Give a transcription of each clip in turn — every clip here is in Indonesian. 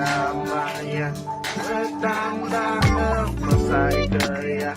namanya petanda selesai gaya.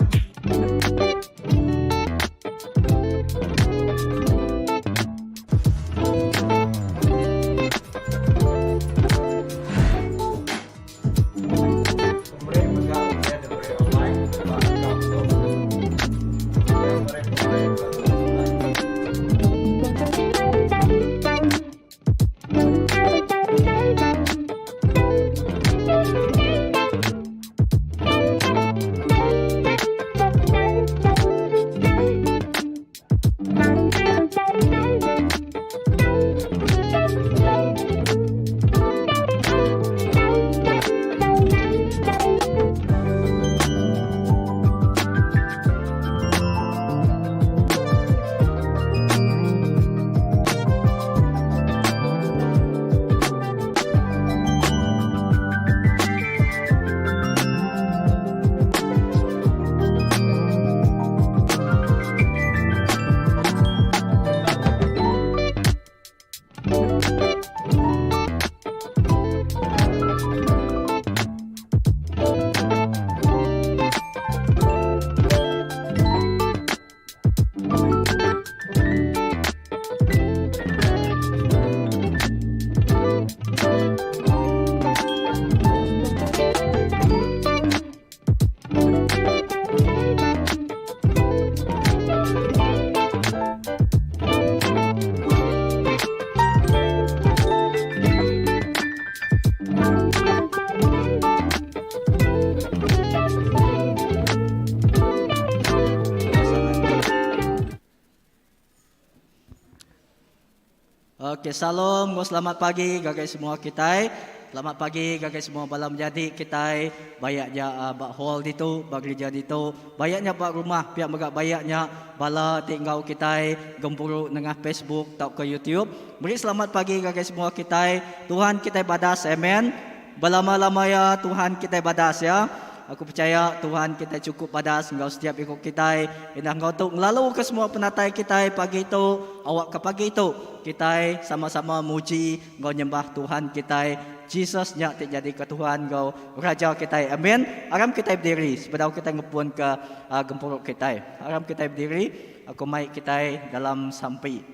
Okey, salam, selamat pagi gagai semua kita. Selamat pagi gagai semua balam jadi kita bayaknya bak hall ditu, bak gereja ditu, bayaknya bak rumah, pihak megak bayaknya bala tinggal kita gempuru dengan Facebook atau ke YouTube. Beri selamat pagi gagai semua kita. Tuhan kita badas, amen. Balama-lama ya Tuhan kita badas ya. Aku percaya Tuhan kita cukup padas engkau setiap ikut kita. Indah engkau tu lalu ke semua penatai kita pagi itu, awak ke pagi itu kita sama-sama muji engkau nyembah Tuhan kita. Jesus nyak jadi ke Tuhan engkau raja kita. Amin. Aram kita berdiri sebelum kita ngepun ke gempuruk kita. Aram kita berdiri, aku mai kita dalam sampai.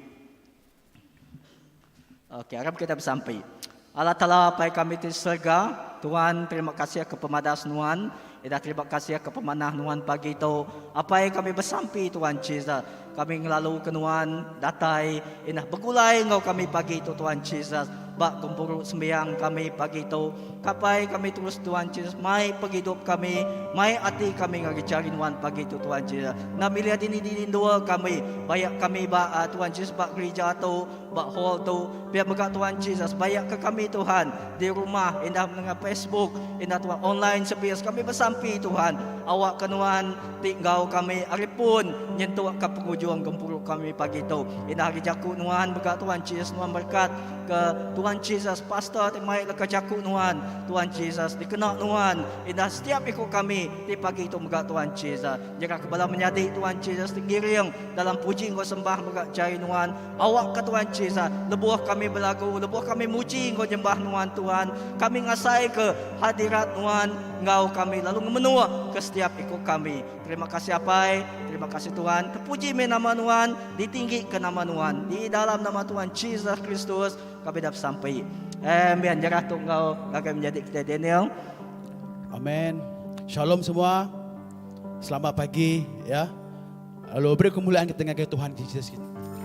Okey, aram kita bersampai. Allah Ta'ala pai kami di surga. Tuhan terima kasih ke pemadas Tuhan. Terima kasih ke pemanah Tuhan pagi itu. Apa yang kami bersampai Tuhan Jesus. Kami ngelalu ke Tuhan datai. Inah begulai engkau kami pagi itu Tuhan Jesus. Bak kumpul sembiang kami pagi itu. Kapai kami terus Tuhan Jesus. Mai penghidup kami. Mai hati kami ngagi cari Tuhan pagi itu Tuhan Jesus. Nah milihat ini di dua kami. Bayak kami bak Tuhan Jesus bak gereja tu. Bak hall tu. Biar megak Tuhan Jesus. Bayak ke kami Tuhan. Di rumah. Indah mendengar Facebook. Indah Tuhan online sebias. Kami bersampai Tuhan. Awak ke Tuhan. Tinggal kami. Aripun. Nyentuh ke penghujung gempuruk kami pagi itu. Indah hari jaku Tuhan. Megak Tuhan Jesus. Tuhan berkat ke Tuhan Jesus. Pastor timai leka jaku Tuhan. Tuhan Jesus. Dikenal Tuhan. Indah setiap ikut kami. Di pagi itu megak Tuhan Jesus. Jika kebala menyadi Tuhan Jesus. Tinggiring dalam puji engkau sembah megak cari Tuhan. Awak ke Tuhan Jesus. Lebuh kami berlagu. Lebuh kami muji engkau nyembah Tuhan. Kami ngasai ke hadirat Tuhan. Engkau kami lalu menua ke setiap ikut kami. Terima kasih Apai. Terima kasih Tuhan. Terpuji nama Tuhan. Ditinggi ke nama Tuhan. Di dalam nama Tuhan Jesus Kristus kami dapat sampai. Amin. Jarah tu engkau akan menjadi kita Daniel. Amin. Shalom semua. Selamat pagi ya. Lalu beri kemuliaan kita dengan Tuhan Yesus.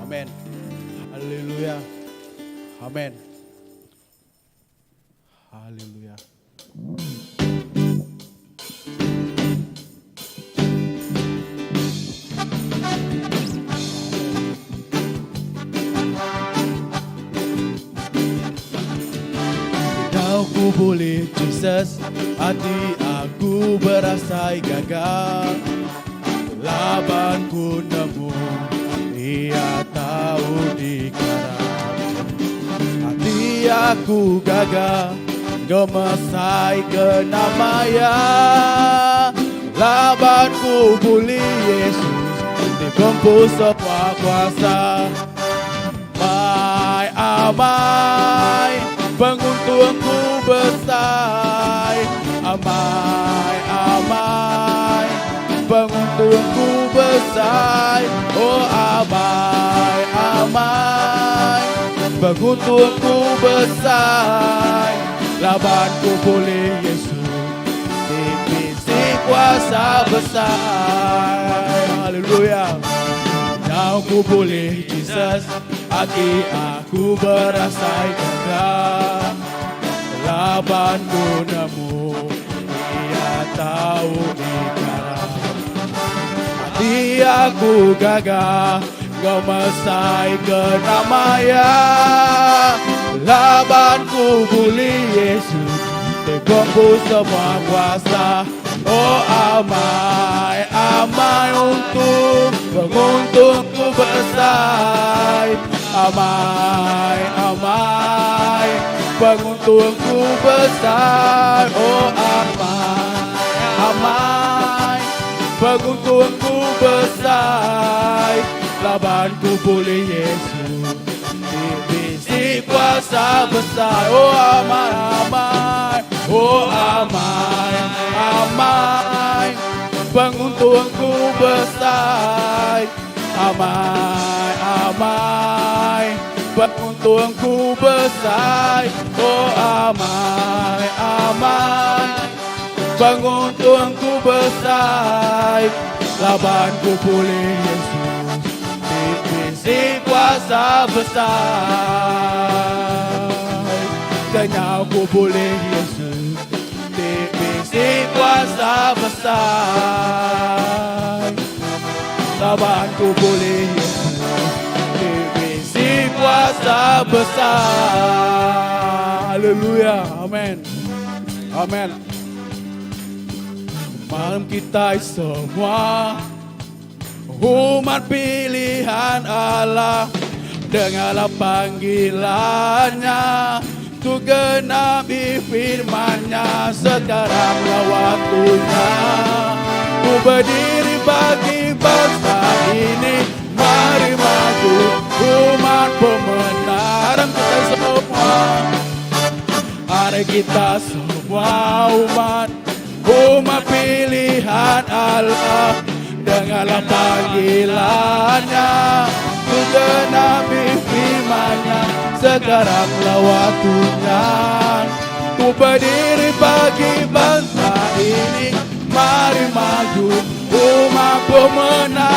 Amin. Haleluya. Amin. Haleluya. Ku boleh Jesus, hati aku berasa gagal. Labanku nemu, ia tahu dikarang. Hati aku gagal, gemesai kena maya. Labanku boleh Yesus, dibungkus sebuah kuasa. Mai amai, pengunturku besar. selesai. Oh amai, amai, penguntungku besar. Labanku pulih Yesus, divisi kuasa besar. Haleluya. Now ku pulih Jesus, aku berasa gagah. Labanku nemu, Dia tahu ikat. Hati aku gagah, Kau mesai kenamaya. Labanku pulih Yesus, dibungkus semua kuasa. Oh amai, amai menguntungku besar. Amai, amai, penguntungku besar. Oh amai, amai, penguntungku besar. Labanku pulih Yesus, divisi kuasa besar. Oh amai, amai, oh amai, amai, penguntungku besar. Amai, amai, penguntungku besar. Oh amai, amai, penguntungku besar. Labanku pulih Yesus, divisi kuasa besar. Kenyauku pulih Yesus, divisi kuasa besar. Labanku pulih Yesus, divisi kuasa besar. Haleluya, amin, amin. Malam kita semua umat pilihan Allah, dengarlah panggilannya, tu genapi firman-Nya. Sekaranglah waktunya ku berdiri bagi bangsa ini. Mari maju umat pemenang kita semua. Hari kita semua umat pilihan Allah, dengarlah panggilannya, ku genapi firman-Nya. Sekaranglah waktunya ku berdiri bagi bangsa ini. Mari maju umat pemenang.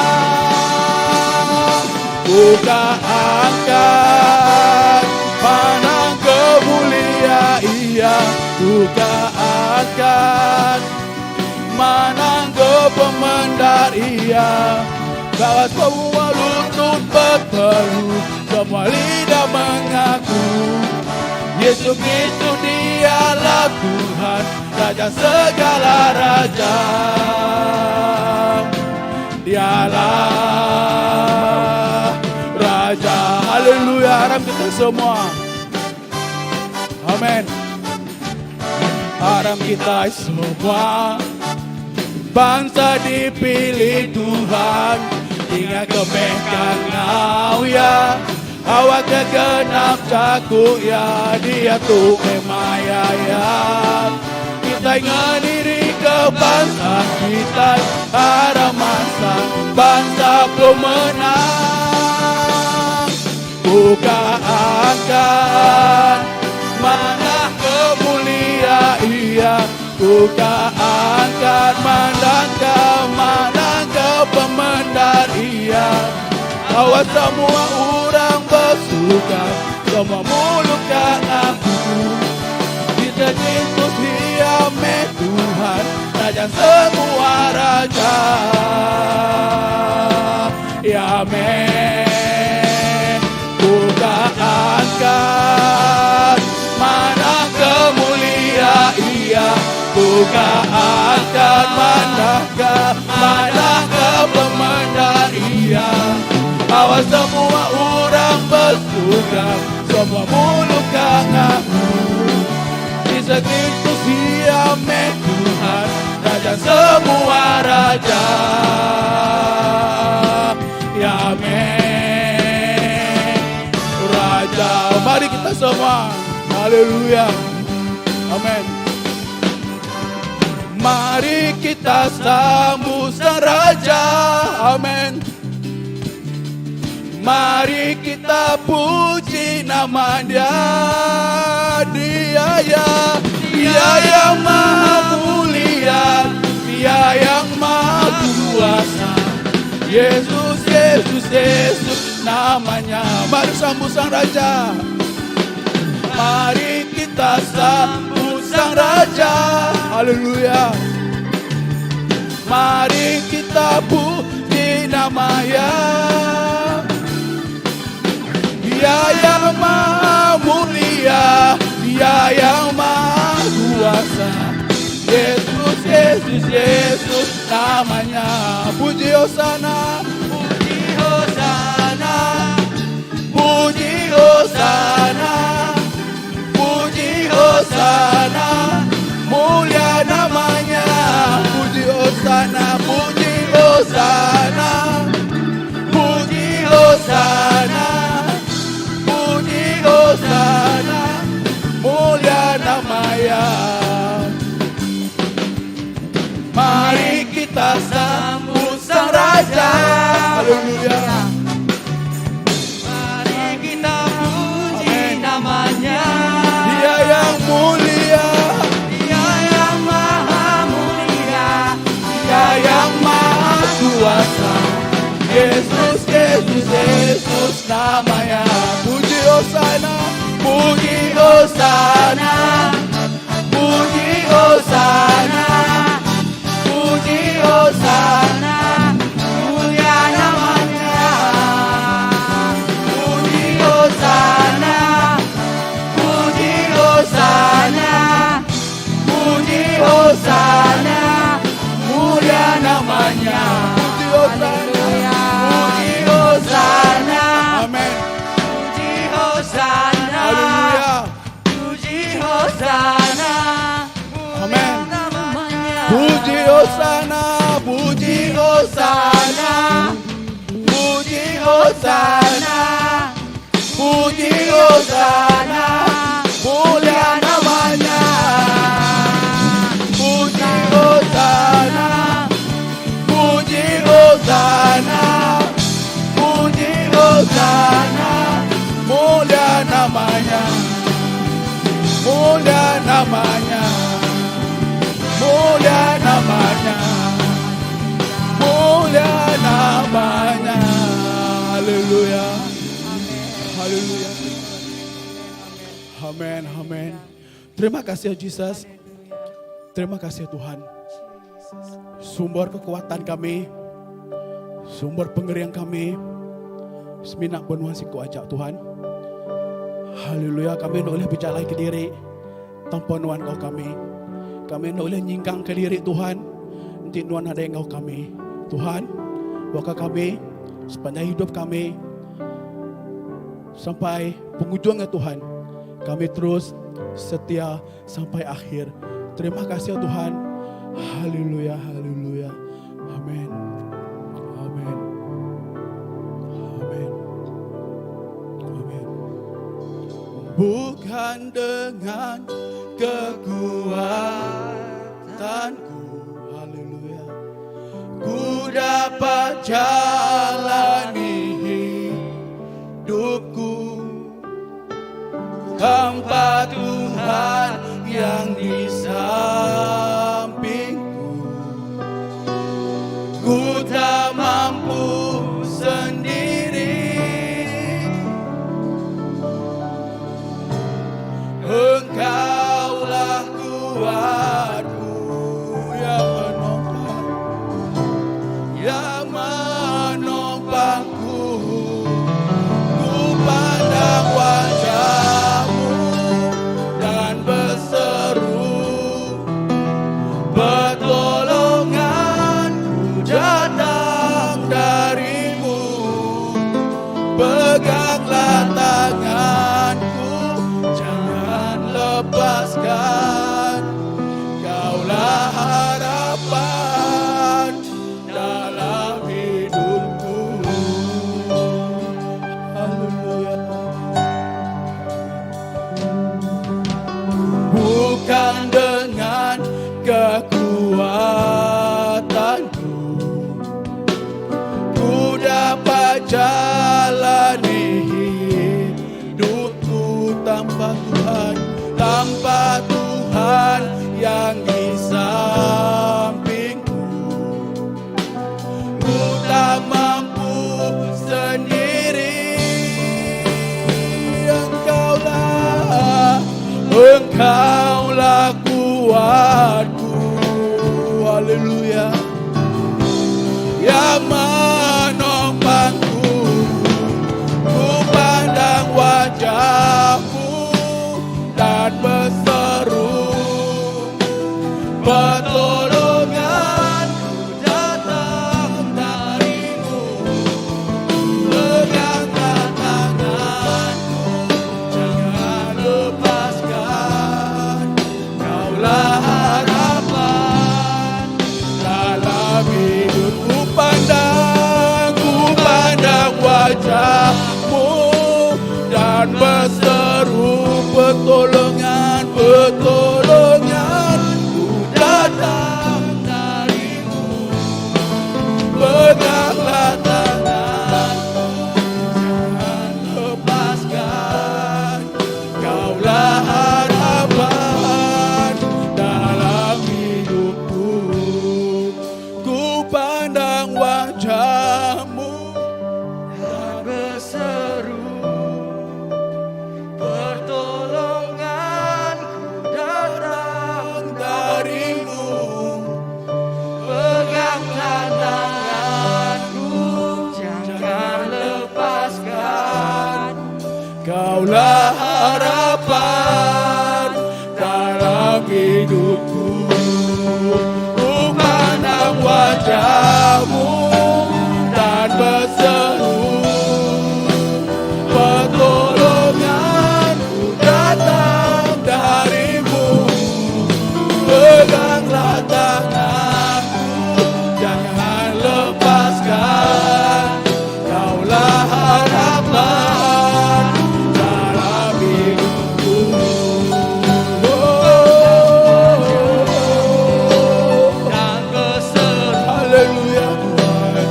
Buka angkat, pandang kemuliaan Ia. Buka angkat, menang ke pemendar Ia. Bahwa semua lutut berteru, semua lidah mengaku Yesus Kristus Dialah Tuhan, Raja segala raja. Dialah Raja. Haleluya. Harap kita semua, amin. Harap kita semua bangsa dipilih Tuhan, hingga kebaikan Kau ya. Awak kegenap cakup ya, Dia tu emaya ya. Kita ingat diri ke bangsa kita, harap masa bangsa pemenang. Buka angkat, mana kemuliaan Ia. Buka angkat, mandang ke pemendar Ia. Awak semua orang bersuka, semua mulut aku. Kita Kristus Dia Tuhan, Raja semua raja. Ya amin. Buka angkat, mana kemuliaan Ia. Buka angkat, mana pemendar Ia. Awas semua orang bersuka, semua mulut aku. Yesus Kristus Dia Tuhan, Raja semua raja. Ya amin. Raja. Mari kita semua, haleluya, amin. Mari kita sambut Sang Raja. Amin. Mari kita puji nama Dia. Dia yang maha mulia, Dia yang maha kuasa. Yesus, Yesus, Yesus namanya. Mari sambut Sang Raja. Mari kita sambut Sang Raja. Haleluya. Mari kita puji nama-Nya. Dia yang maha mulia, Dia yang maha kuasa. Yesus, Yesus, Yesus namanya. Puji Hosana, puji Hosana, puji Hosana, puji Hosana, mulia namanya. Puji Hosana, puji Hosana, puji Hosana, puji Hosana, mulia namanya. Mari kita sambut Sang Raja. Haleluya. Mari kita puji namanya. Dia yang mulia, Dia yang maha mulia, Dia yang maha kuasa. Yesus, Yesus, Yesus namanya. Puji Hosana, puji Hosana, puji Hosana, puji Hosana, mulia namanya. Puji Hosana, puji Hosana, puji Hosana, mulia namanya. Puji Hosana, puji Hosana. Amin. puji Hosana, Haleluya. puji Hosana, Amin. namanya. Puji Hosana, puji Hosana, puji Hosana, puji Hosana, mulia namanya. Puji Hosana, puji Hosana, puji Hosana, mulia namanya. Mulia namanya. Mulia namanya, mulia namanya. Haleluya, haleluya. Amin, amin. Terima kasih Jesus. Terima kasih Tuhan. Sumber kekuatan kami, sumber pengerian kami. Seminak benuan siku ajak Tuhan. Haleluya, kami nak boleh bicara ke diri tanpa nuan kau kami. Kami nak boleh nyingkang ke diri Tuhan. Nanti nuan ada yang kau kami. Tuhan, waka kami sepanjang hidup kami sampai penghujungnya Tuhan. Kami terus setia sampai akhir. Terima kasih Tuhan. Haleluya, haleluya. Amin. Amin. Amin. Amin. Bukan dengan kekuatanku, haleluya, ku dapat jalani hidupku tanpa Tuhan yang di sampingku. Ku tak mampu sendiri. Engkaulah kuatku yang menopangku. Ku pandang wajah-Mu dan berseru, pertolonganku datang dari-Mu. Peganglah tanganku, jangan lepaskan. Tuhanku, haleluya, yang menopangku. Ku pandang wajah-Mu dan berseru, pertolonganku datang dari-Mu. Peganglah tanganku, jangan lepaskan. Kaulah harapan dalam hidupku. Pandang wajah-Mu dan berseru, pertolongan, pertolonganku datang dari-Mu. Peganglah tanganku, jangan lepaskan. Kaulah harapan dalam hidupku. Ku pandang wajah-Mu dan berseru, pertolonganku datang dari-Mu. Peganglah tanganku, jangan lepaskan. Kaulah harapan dalam hidupku. Ku pandang wajah-Mu dan berseru, pertolonganku datang dari-Mu. Peganglah tanganku, jangan lepaskan. Kaulah harapan dalam hidupku. Dan berseru, haleluya Tuhan,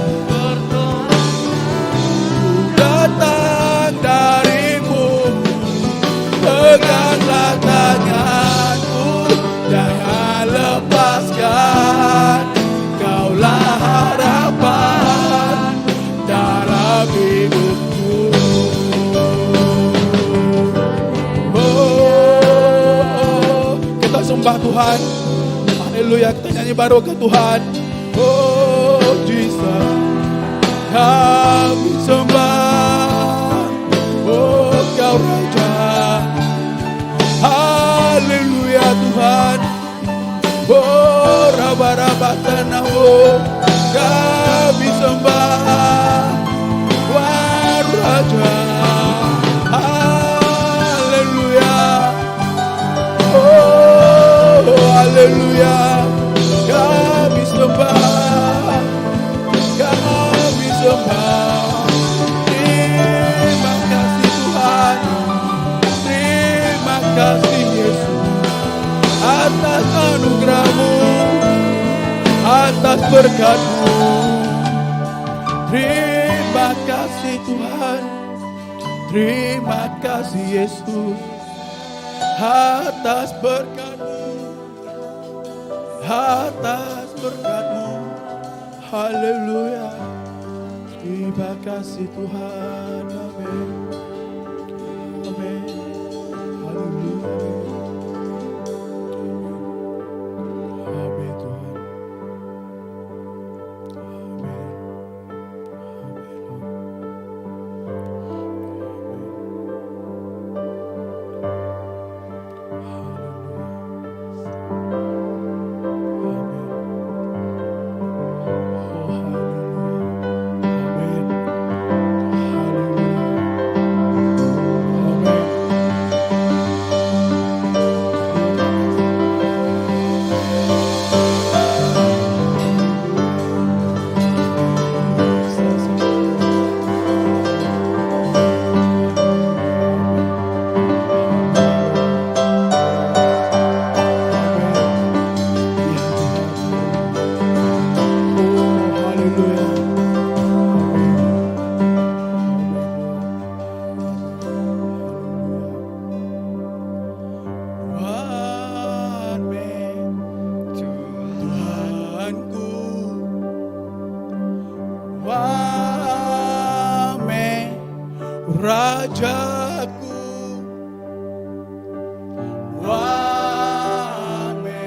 datang dari-Mu. Peganglah tanganku, jangan lepaskan. Kaulah harapan dalam hidupku. Oh, kita sembah Tuhan, haleluya, kita nyanyi baru ke Tuhan. Oh Jesus, kami sembah, oh Kau Raja, haleluya Tuhan. Oh raba-raba tanahmu, kami sembah, Tuhan Raja, haleluya. Oh haleluya, kami sembah, kami sembah. Terima kasih Tuhan, terima kasih Yesus atas anugerah-Mu, atas berkat-Mu. Terima kasih Tuhan, terima kasih Yesus atas berkat-Mu, atas berkat-Mu. Haleluya. Terima kasih Tuhan. Amin. Amin. Haleluya. Amin Tuhan. Amin. Rajaku, Wame,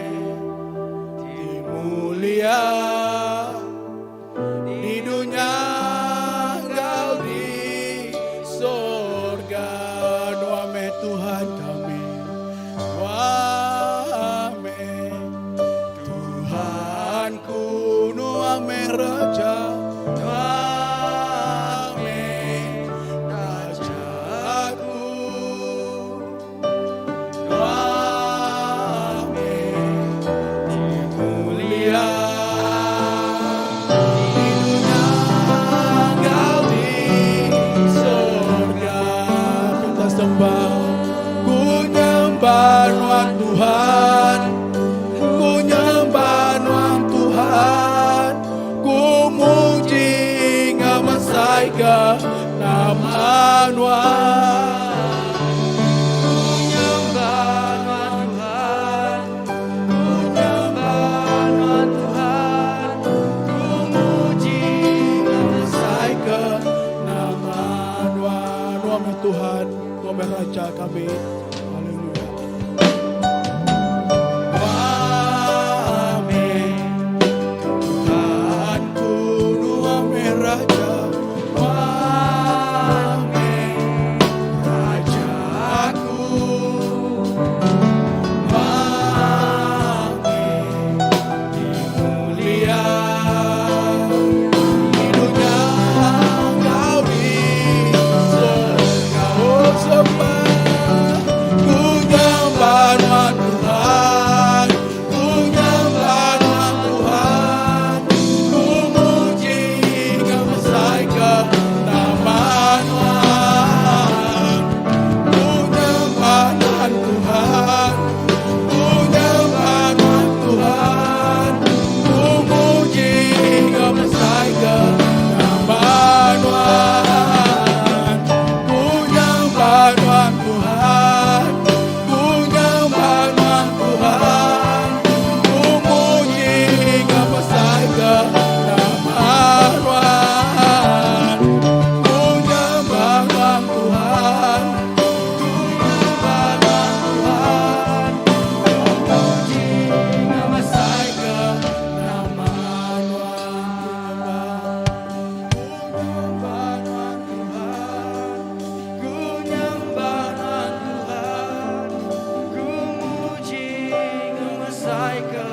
ke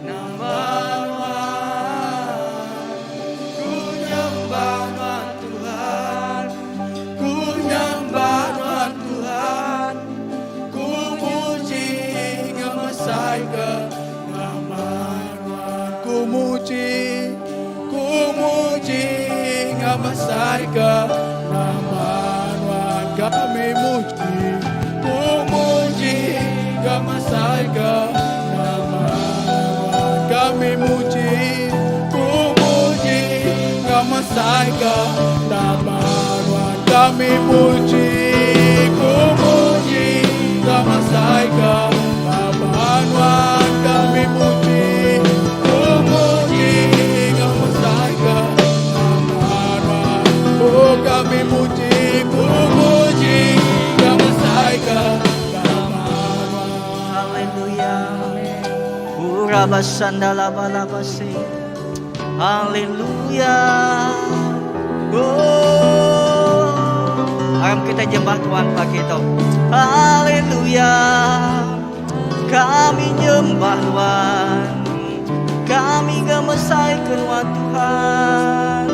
nama Ku nyembah Tuhan Tuhan, ku nyembah Tuhan Tuhan, ku muji ngemesai ke nama Tuhan. Ku muji ngemesai ke nama Tuhan. Kami muji, ku muji ngemesai ke nama Tuhan. Kami muji, ku muji ngemesai ke nama Tuhan. Kami muji, ku muji ngemesai ke nama Tuhan. Kami muji, ku muji ngemesai ke nama Tuhan. Oh kami muji, ku muji ngemesai ke nama Tuhan. Haleluya. Urabasandalabalabasi. Haleluya. Oh, aram kita nyembah Tuhan pagi itu. Haleluya. Kami nyembah Tuhan. Kami ngemesai ke Tuhan.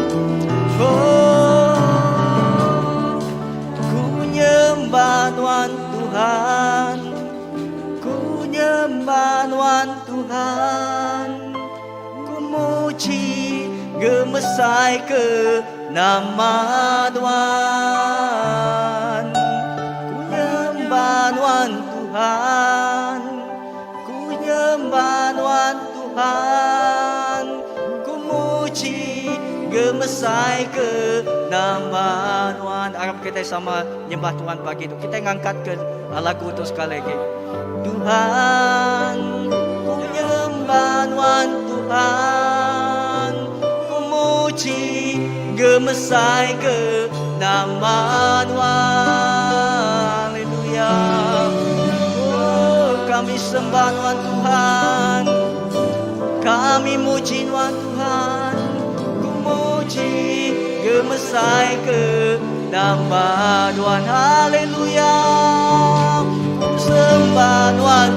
Oh, ku nyembah Tuhan. Ku nyembah Tuhan. Ku muji gemesai ke nama Tuhan. Ku nyembah Tuhan. Ku nyembah Tuhan. Ku muji gemesai ke nama Tuhan. Harap kita sama nyembah Tuhan pagi itu. Kita ngangkat ke lagu itu sekali lagi. Tuhan, ku nyembah Tuhan, ku muji gemesai ke nama Tuhan. Haleluya. Oh, kami sembah Tuhan, kami muji Tuhan, ku muji gemesai ke nama Tuhan. Haleluya. Sembah Tuhan,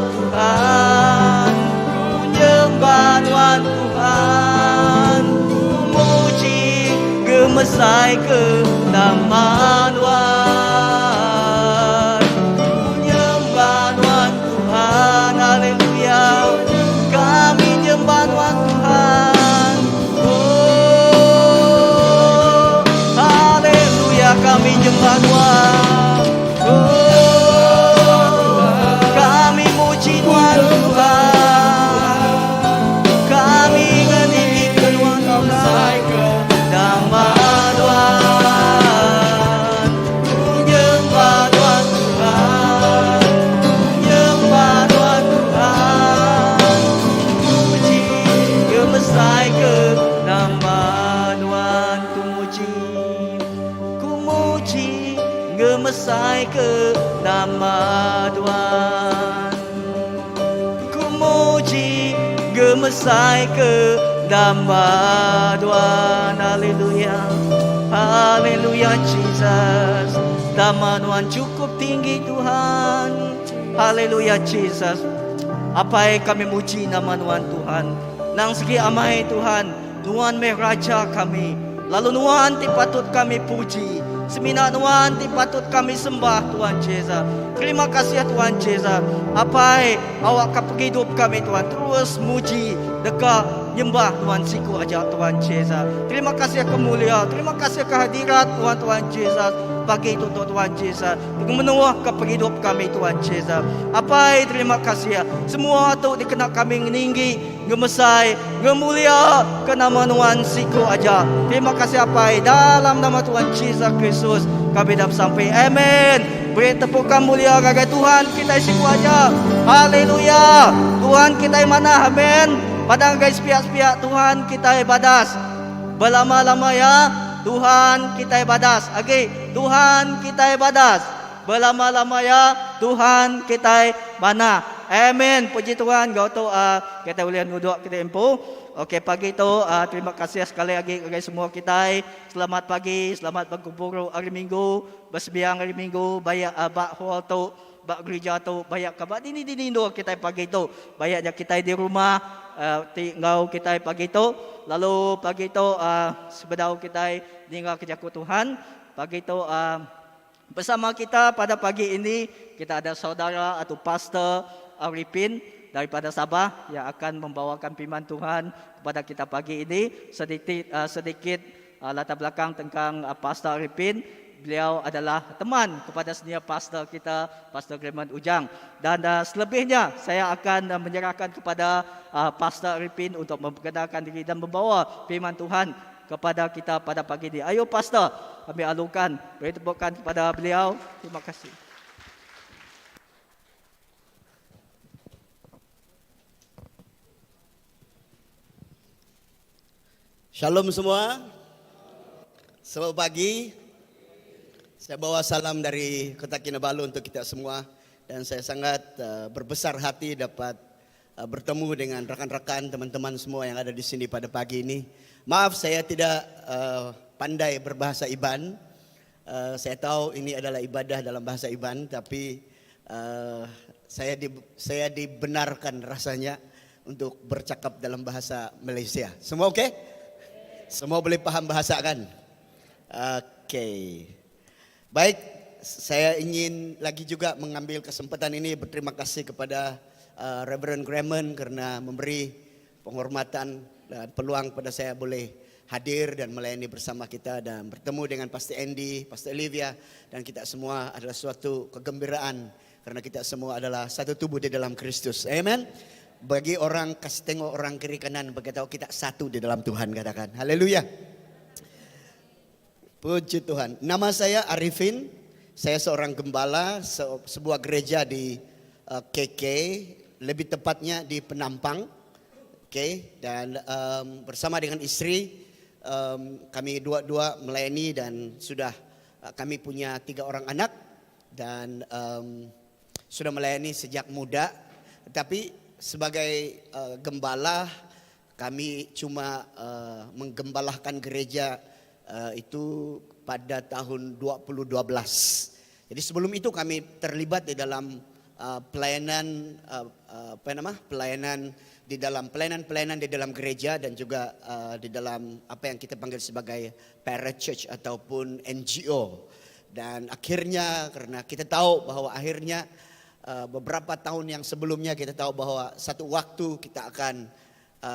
ku nyembah Tuhan, ku muji gemesai ke nama Tuhan. Ku nyembah Tuhan, haleluya. Kami nyembah Tuhan. Oh, haleluya, kami nyembah Tuhan. Oh, gemesai ke nama Tuhan. Ku muji gemesai ke nama Tuhan. Haleluya. Haleluya Jesus. Nama Tuhan cukup tinggi Tuhan. Haleluya Jesus. Apa yang kami muji nama Tuhan. Nang segi amai Tuhan. Tuhan meraja kami. Lalu Tuhan patut kami puji. Semina Tuhan patut kami sembah Tuhan Yesus. Terima kasih ya Tuhan Yesus. Apa awak pergi hidup kami Tuhan. Terus muji dekat nyembah Tuhan siku aja Tuhan Yesus. Terima kasih ya kemuliaan. Terima kasih kehadirat Tuhan Yesus. Pagi itu Tuhan Yesus. Menuah ke hidup kami Tuhan Yesus. Apa terima kasih ya. Semua tu dikenal kami meninggi, gemesai, gemulia ke nama Tuhan siku aja. Terima kasih apa dalam nama Tuhan Yesus Kristus kami dapat sampai. Amin. Beri tepukan mulia kepada Tuhan kita siku aja. Haleluya. Tuhan kita mana? Amin. Padang guys pihak-pihak Tuhan kita ibadas. Berlama-lama ya. Tuhan kita ibadas. Okey, Tuhan kita ibadas. Berlama-lama ya. Tuhan kita mana? Amin. Puji Tuhan. Kau tu kita boleh nguduk kita impu. Okey, pagi tu terima kasih sekali lagi kepada semua kita. Selamat pagi, selamat berkumpul hari Minggu, bersembahyang hari Minggu, bayar bak hal tu bak gereja tu banyak kabak dini do kita pagi tu. Banyaknya kita di rumah tinggal kita pagi tu. Lalu pagi tu sebedau kita tinggal kerja ku Tuhan. Pagi tu bersama kita pada pagi ini kita ada saudara atau pastor Arifin daripada Sabah yang akan membawakan firman Tuhan kepada kita pagi ini. Sedikit latar belakang tentang Pastor Arifin. Beliau adalah teman kepada senior pastor kita, Pastor Clement Ujang. Dan selebihnya saya akan menyerahkan kepada Pastor Arifin untuk memperkenalkan diri dan membawa firman Tuhan kepada kita pada pagi ini. Ayo Pastor, kami alukan, beri tepukan kepada beliau. Terima kasih. Shalom semua. Selamat pagi. Saya bawa salam dari Kota Kinabalu untuk kita semua. Dan saya sangat berbesar hati dapat bertemu dengan rekan-rekan teman-teman semua yang ada di sini pada pagi ini. Maaf saya tidak pandai berbahasa Iban. Saya tahu ini adalah ibadah dalam bahasa Iban, tapi saya dibenarkan rasanya untuk bercakap dalam bahasa Malaysia. Semua oke? Semua boleh paham bahasa kan? Oke. Baik, saya ingin lagi juga mengambil kesempatan ini berterima kasih kepada Reverend Clement karena memberi penghormatan dan peluang pada saya boleh hadir dan melayani bersama kita dan bertemu dengan Pastor Andy, Pastor Olivia, dan kita semua adalah suatu kegembiraan karena kita semua adalah satu tubuh di dalam Kristus. Amen. Bagi orang kasih tengok orang kiri kanan beritahu kita satu di dalam Tuhan, katakan haleluya. Puji Tuhan. Nama saya Arifin. Saya seorang gembala sebuah gereja di KK, lebih tepatnya di Penampang. Oke, dan bersama dengan istri kami dua-dua melayani dan sudah kami punya 3 orang anak dan sudah melayani sejak muda. Tetapi sebagai gembala kami cuma menggembalahkan gereja itu pada tahun 2012. Jadi sebelum itu kami terlibat di dalam pelayanan di dalam gereja dan juga di dalam apa yang kita panggil sebagai parachurch ataupun NGO. Dan akhirnya karena kita tahu bahwa akhirnya beberapa tahun yang sebelumnya kita tahu bahwa satu waktu kita akan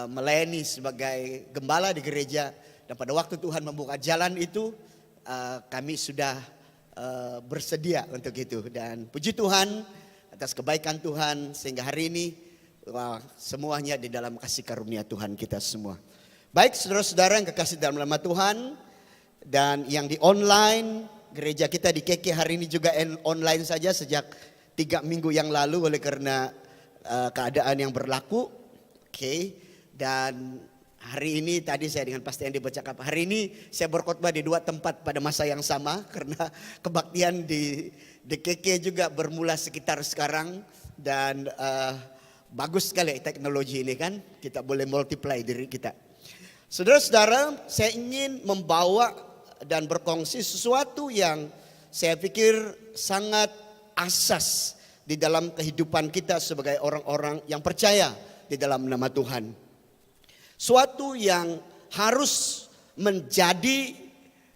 melayani sebagai gembala di gereja. Dan pada waktu Tuhan membuka jalan itu, kami sudah bersedia untuk itu. Dan puji Tuhan atas kebaikan Tuhan sehingga hari ini semuanya di dalam kasih karunia Tuhan kita semua. Baik saudara-saudara yang kekasih dalam nama Tuhan dan yang di online, gereja kita di KK hari ini juga online saja sejak 3 minggu yang lalu oleh karena keadaan yang berlaku. Oke. Dan hari ini tadi saya dengan Pastor Andy bercakap, hari ini saya berkhotbah di 2 tempat pada masa yang sama karena kebaktian di KK juga bermula sekitar sekarang dan bagus sekali teknologi ini kan, kita boleh multiply diri kita. Saudara-saudara, saya ingin membawa dan berkongsi sesuatu yang saya pikir sangat asas di dalam kehidupan kita sebagai orang-orang yang percaya di dalam nama Tuhan. Suatu yang harus menjadi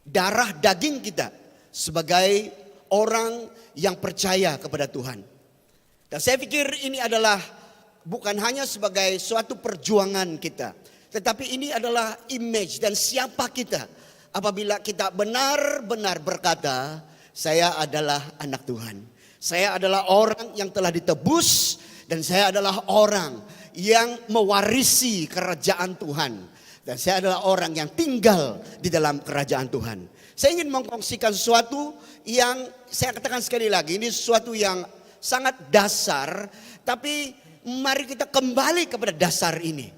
darah daging kita sebagai orang yang percaya kepada Tuhan. Dan saya pikir ini adalah bukan hanya sebagai suatu perjuangan kita, tetapi ini adalah image dan siapa kita apabila kita benar-benar berkata, saya adalah anak Tuhan. Saya adalah orang yang telah ditebus dan saya adalah orang yang mewarisi kerajaan Tuhan. Dan saya adalah orang yang tinggal di dalam kerajaan Tuhan. Saya ingin mengkongsikan sesuatu yang saya katakan sekali lagi, ini sesuatu yang sangat dasar, tapi mari kita kembali kepada dasar ini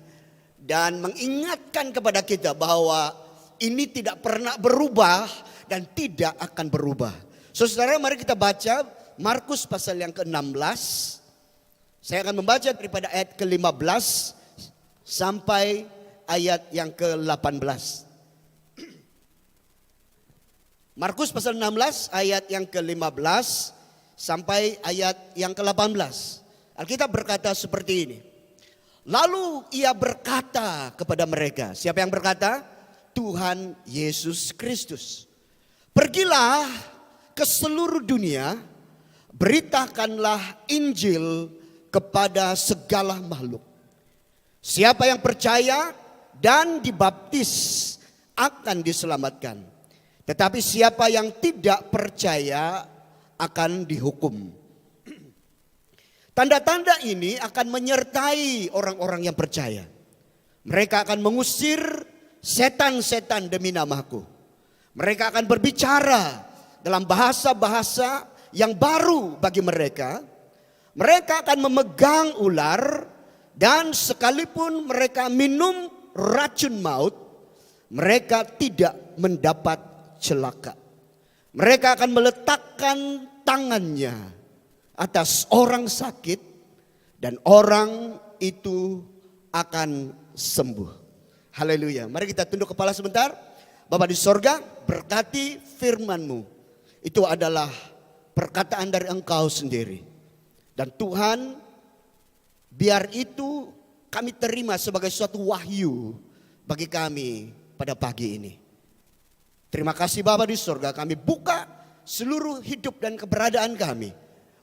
dan mengingatkan kepada kita bahwa ini tidak pernah berubah dan tidak akan berubah. Saudara, mari kita baca Markus pasal yang ke-16. Saya akan membaca daripada ayat ke-15 sampai ayat yang ke-18. Markus pasal 16 ayat yang ke-15 sampai ayat yang ke-18. Alkitab berkata seperti ini. Lalu ia berkata kepada mereka, siapa yang berkata? Tuhan Yesus Kristus. Pergilah ke seluruh dunia, beritakanlah Injil kepada segala makhluk. Siapa yang percaya dan dibaptis akan diselamatkan. Tetapi siapa yang tidak percaya akan dihukum. Tanda-tanda ini akan menyertai orang-orang yang percaya. Mereka akan mengusir setan-setan demi namaku. Mereka akan berbicara dalam bahasa-bahasa yang baru bagi mereka. Mereka akan memegang ular dan sekalipun mereka minum racun maut, mereka tidak mendapat celaka. Mereka akan meletakkan tangannya atas orang sakit dan orang itu akan sembuh. Haleluya. Mari kita tunduk kepala sebentar. Bapa di sorga, berkati firman-Mu. Itu adalah perkataan dari Engkau sendiri. Dan Tuhan, biar itu kami terima sebagai suatu wahyu bagi kami pada pagi ini. Terima kasih Bapa di sorga, kami buka seluruh hidup dan keberadaan kami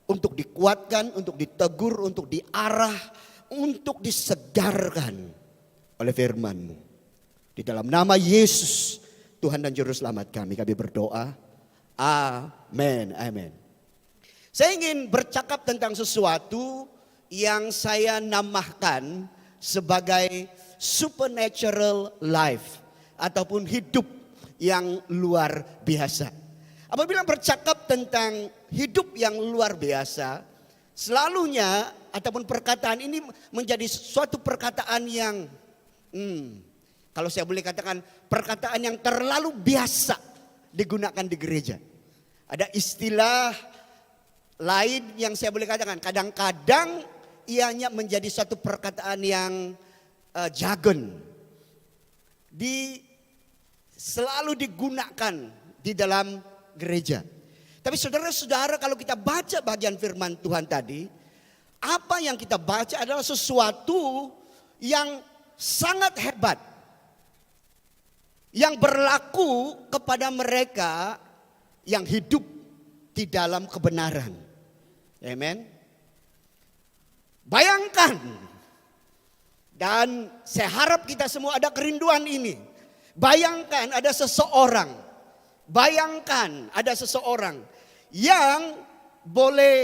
untuk dikuatkan, untuk ditegur, untuk diarah, untuk disegarkan oleh firman-Mu. Di dalam nama Yesus, Tuhan dan Juru Selamat kami berdoa. Amin, amin. Saya ingin bercakap tentang sesuatu yang saya namakan sebagai supernatural life ataupun hidup yang luar biasa. Apabila bercakap tentang hidup yang luar biasa, selalunya ataupun perkataan ini menjadi suatu perkataan yang kalau saya boleh katakan perkataan yang terlalu biasa digunakan di gereja. Ada istilah lain yang saya boleh katakan kadang-kadang ianya menjadi suatu perkataan yang jargon. Selalu digunakan di dalam gereja. Tapi saudara-saudara, kalau kita baca bagian firman Tuhan tadi, apa yang kita baca adalah sesuatu yang sangat hebat. Yang berlaku kepada mereka yang hidup di dalam kebenaran. Amen. Bayangkan, dan saya harap kita semua ada kerinduan ini. Bayangkan ada seseorang yang boleh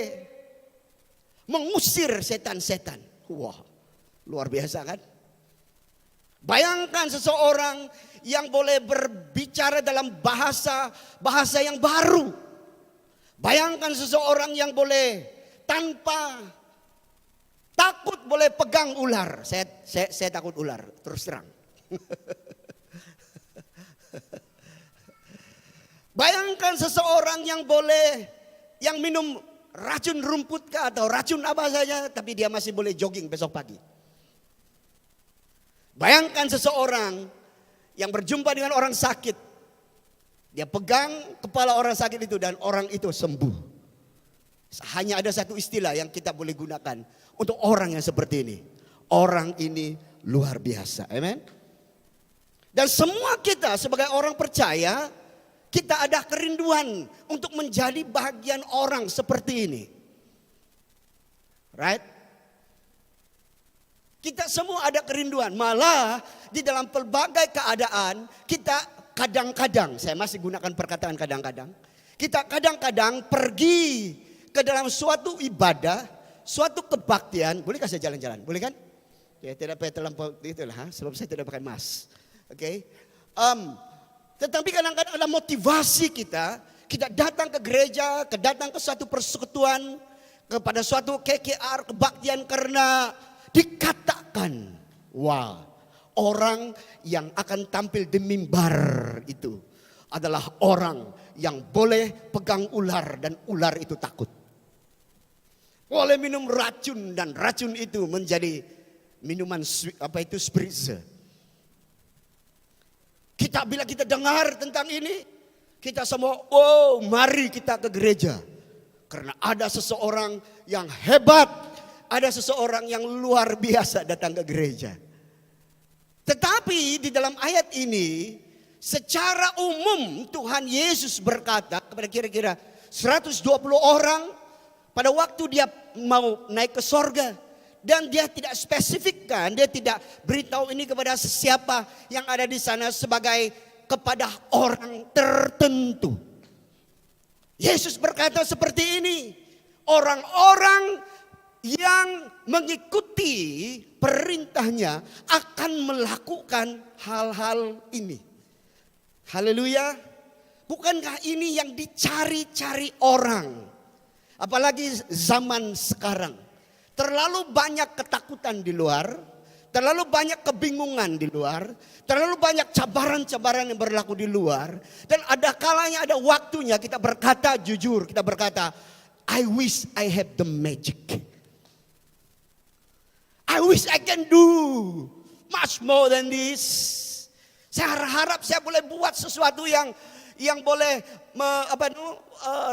mengusir setan-setan. Wah, luar biasa kan? Bayangkan seseorang yang boleh berbicara dalam bahasa yang baru. Bayangkan seseorang yang boleh tanpa takut boleh pegang ular. Saya takut ular, terus terang. Bayangkan seseorang yang minum racun rumput atau racun apa saja, tapi dia masih boleh jogging besok pagi. Bayangkan seseorang yang berjumpa dengan orang sakit. Dia pegang kepala orang sakit itu dan orang itu sembuh. Hanya ada satu istilah yang kita boleh gunakan untuk orang yang seperti ini. Orang ini luar biasa. Amen. Dan semua kita sebagai orang percaya, kita ada kerinduan untuk menjadi bagian orang seperti ini. Right? Kita semua ada kerinduan. Malah di dalam pelbagai keadaan kita kadang-kadang, saya masih gunakan perkataan kadang-kadang. Kita kadang-kadang pergi ke dalam suatu ibadah, suatu kebaktian. Boleh kasih jalan-jalan? Boleh kan? Ya, tidak pakai terlampau itulah, sebab saya tidak pakai mas. Oke. Tetapi kadang-kadang ada motivasi kita datang ke gereja, datang ke suatu persekutuan, kepada suatu KKR, kebaktian karena dikatakan, wah, orang yang akan tampil di mimbar itu adalah orang yang boleh pegang ular dan ular itu takut. Boleh minum racun dan racun itu menjadi minuman spritzer. Bila kita dengar tentang ini, kita semua, mari kita ke gereja. Karena ada seseorang yang hebat, ada seseorang yang luar biasa datang ke gereja. Tetapi di dalam ayat ini, secara umum Tuhan Yesus berkata kepada kira-kira 120 orang pada waktu dia mau naik ke sorga. Dan dia tidak spesifikkan, dia tidak beritahu ini kepada siapa yang ada di sana sebagai kepada orang tertentu. Yesus berkata seperti ini, orang-orang yang mengikuti perintahnya akan melakukan hal-hal ini. Haleluya. Bukankah ini yang dicari-cari orang? Apalagi zaman sekarang. Terlalu banyak ketakutan di luar, terlalu banyak kebingungan di luar, terlalu banyak cabaran-cabaran yang berlaku di luar. Dan ada kalanya, ada waktunya kita berkata jujur, kita berkata, I wish I have the magic. I wish I can do much more than this. Saya harap saya boleh buat sesuatu yang boleh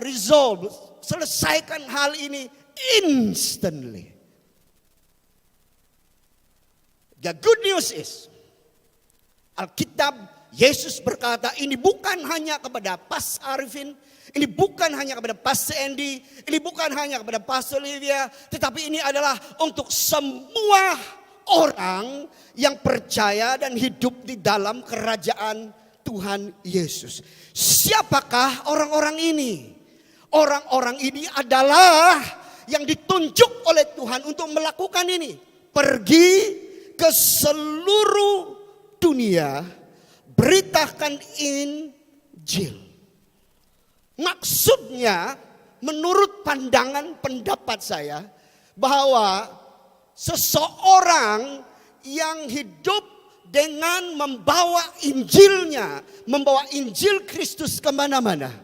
resolve, selesaikan hal ini instantly. The good news is, Alkitab, Yesus berkata ini bukan hanya kepada Pas Arifin, ini bukan hanya kepada Pas Andy, ini bukan hanya kepada Pas Olivia, tetapi ini adalah untuk semua orang yang percaya dan hidup di dalam kerajaan Tuhan Yesus. Siapakah orang-orang ini? Orang-orang ini adalah yang ditunjuk oleh Tuhan untuk melakukan ini. Pergi ke seluruh dunia, beritakan Injil. Maksudnya, menurut pandangan pendapat saya, bahwa seseorang yang hidup dengan membawa Injilnya, membawa Injil Kristus kemana-mana,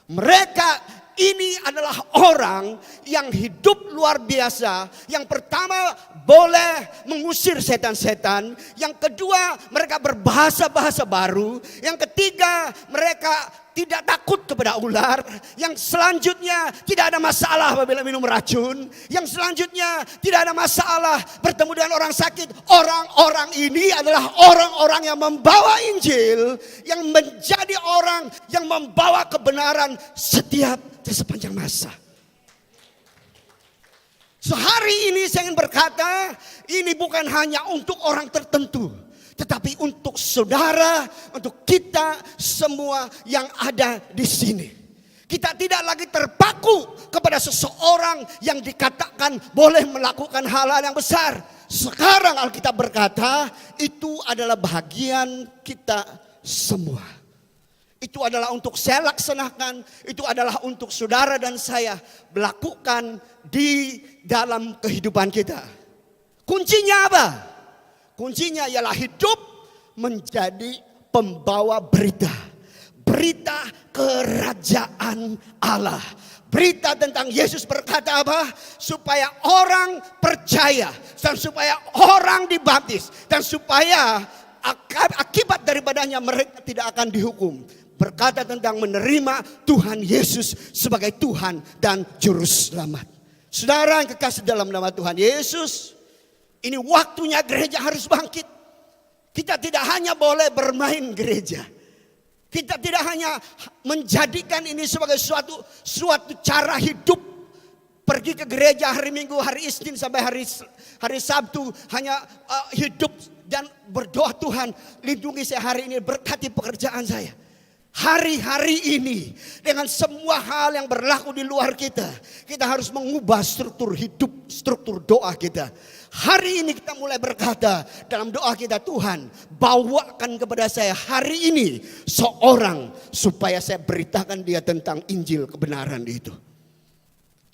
mereka ini adalah orang yang hidup luar biasa. Yang pertama boleh mengusir setan-setan. Yang kedua mereka berbahasa-bahasa baru. Yang ketiga mereka tidak takut kepada ular. Yang selanjutnya tidak ada masalah apabila minum racun. Yang selanjutnya tidak ada masalah bertemu dengan orang sakit. Orang-orang ini adalah orang-orang yang membawa Injil. Yang menjadi orang yang membawa kebenaran sepanjang masa. So hari ini saya ingin berkata, ini bukan hanya untuk orang tertentu, tetapi untuk saudara, untuk kita semua yang ada di sini. Kita tidak lagi terpaku kepada seseorang yang dikatakan boleh melakukan hal-hal yang besar. Sekarang Alkitab berkata, itu adalah bahagian kita semua. Itu adalah untuk saya laksanakan, itu adalah untuk saudara dan saya melakukan di dalam kehidupan kita. Kuncinya apa? Kuncinya ialah hidup menjadi pembawa berita. Berita kerajaan Allah. Berita tentang Yesus berkata apa? Supaya orang percaya dan supaya orang dibaptis dan supaya akibat daripadanya mereka tidak akan dihukum. Berkata tentang menerima Tuhan Yesus sebagai Tuhan dan Juru Selamat. Saudara yang kekasih dalam nama Tuhan Yesus, ini waktunya gereja harus bangkit. Kita tidak hanya boleh bermain gereja. Kita tidak hanya menjadikan ini sebagai suatu cara hidup. Pergi ke gereja hari Minggu, hari Isnin sampai hari Sabtu hanya hidup dan berdoa, Tuhan lindungi saya hari ini, berkati pekerjaan saya. Hari-hari ini dengan semua hal yang berlaku di luar kita, kita harus mengubah struktur hidup, struktur doa kita. Hari ini kita mulai berkata dalam doa kita, Tuhan bawakan kepada saya hari ini seorang supaya saya beritakan dia tentang Injil kebenaran itu.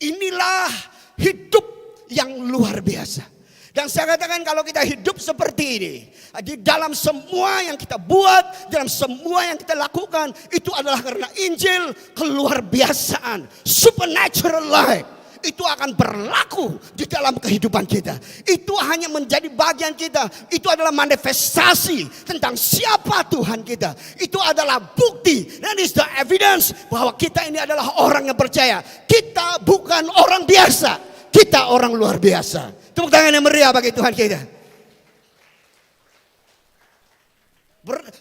Inilah hidup yang luar biasa. Dan saya katakan kalau kita hidup seperti ini, di dalam semua yang kita buat, dalam semua yang kita lakukan, itu adalah karena Injil keluar biasaan, supernatural life. itu akan berlaku di dalam kehidupan kita. Itu hanya menjadi bagian kita. Itu adalah manifestasi tentang siapa Tuhan kita. Itu adalah bukti dan is the evidence bahwa kita ini adalah orang yang percaya. Kita bukan orang biasa, kita orang luar biasa. Tepuk tangan yang meriah bagi Tuhan kita.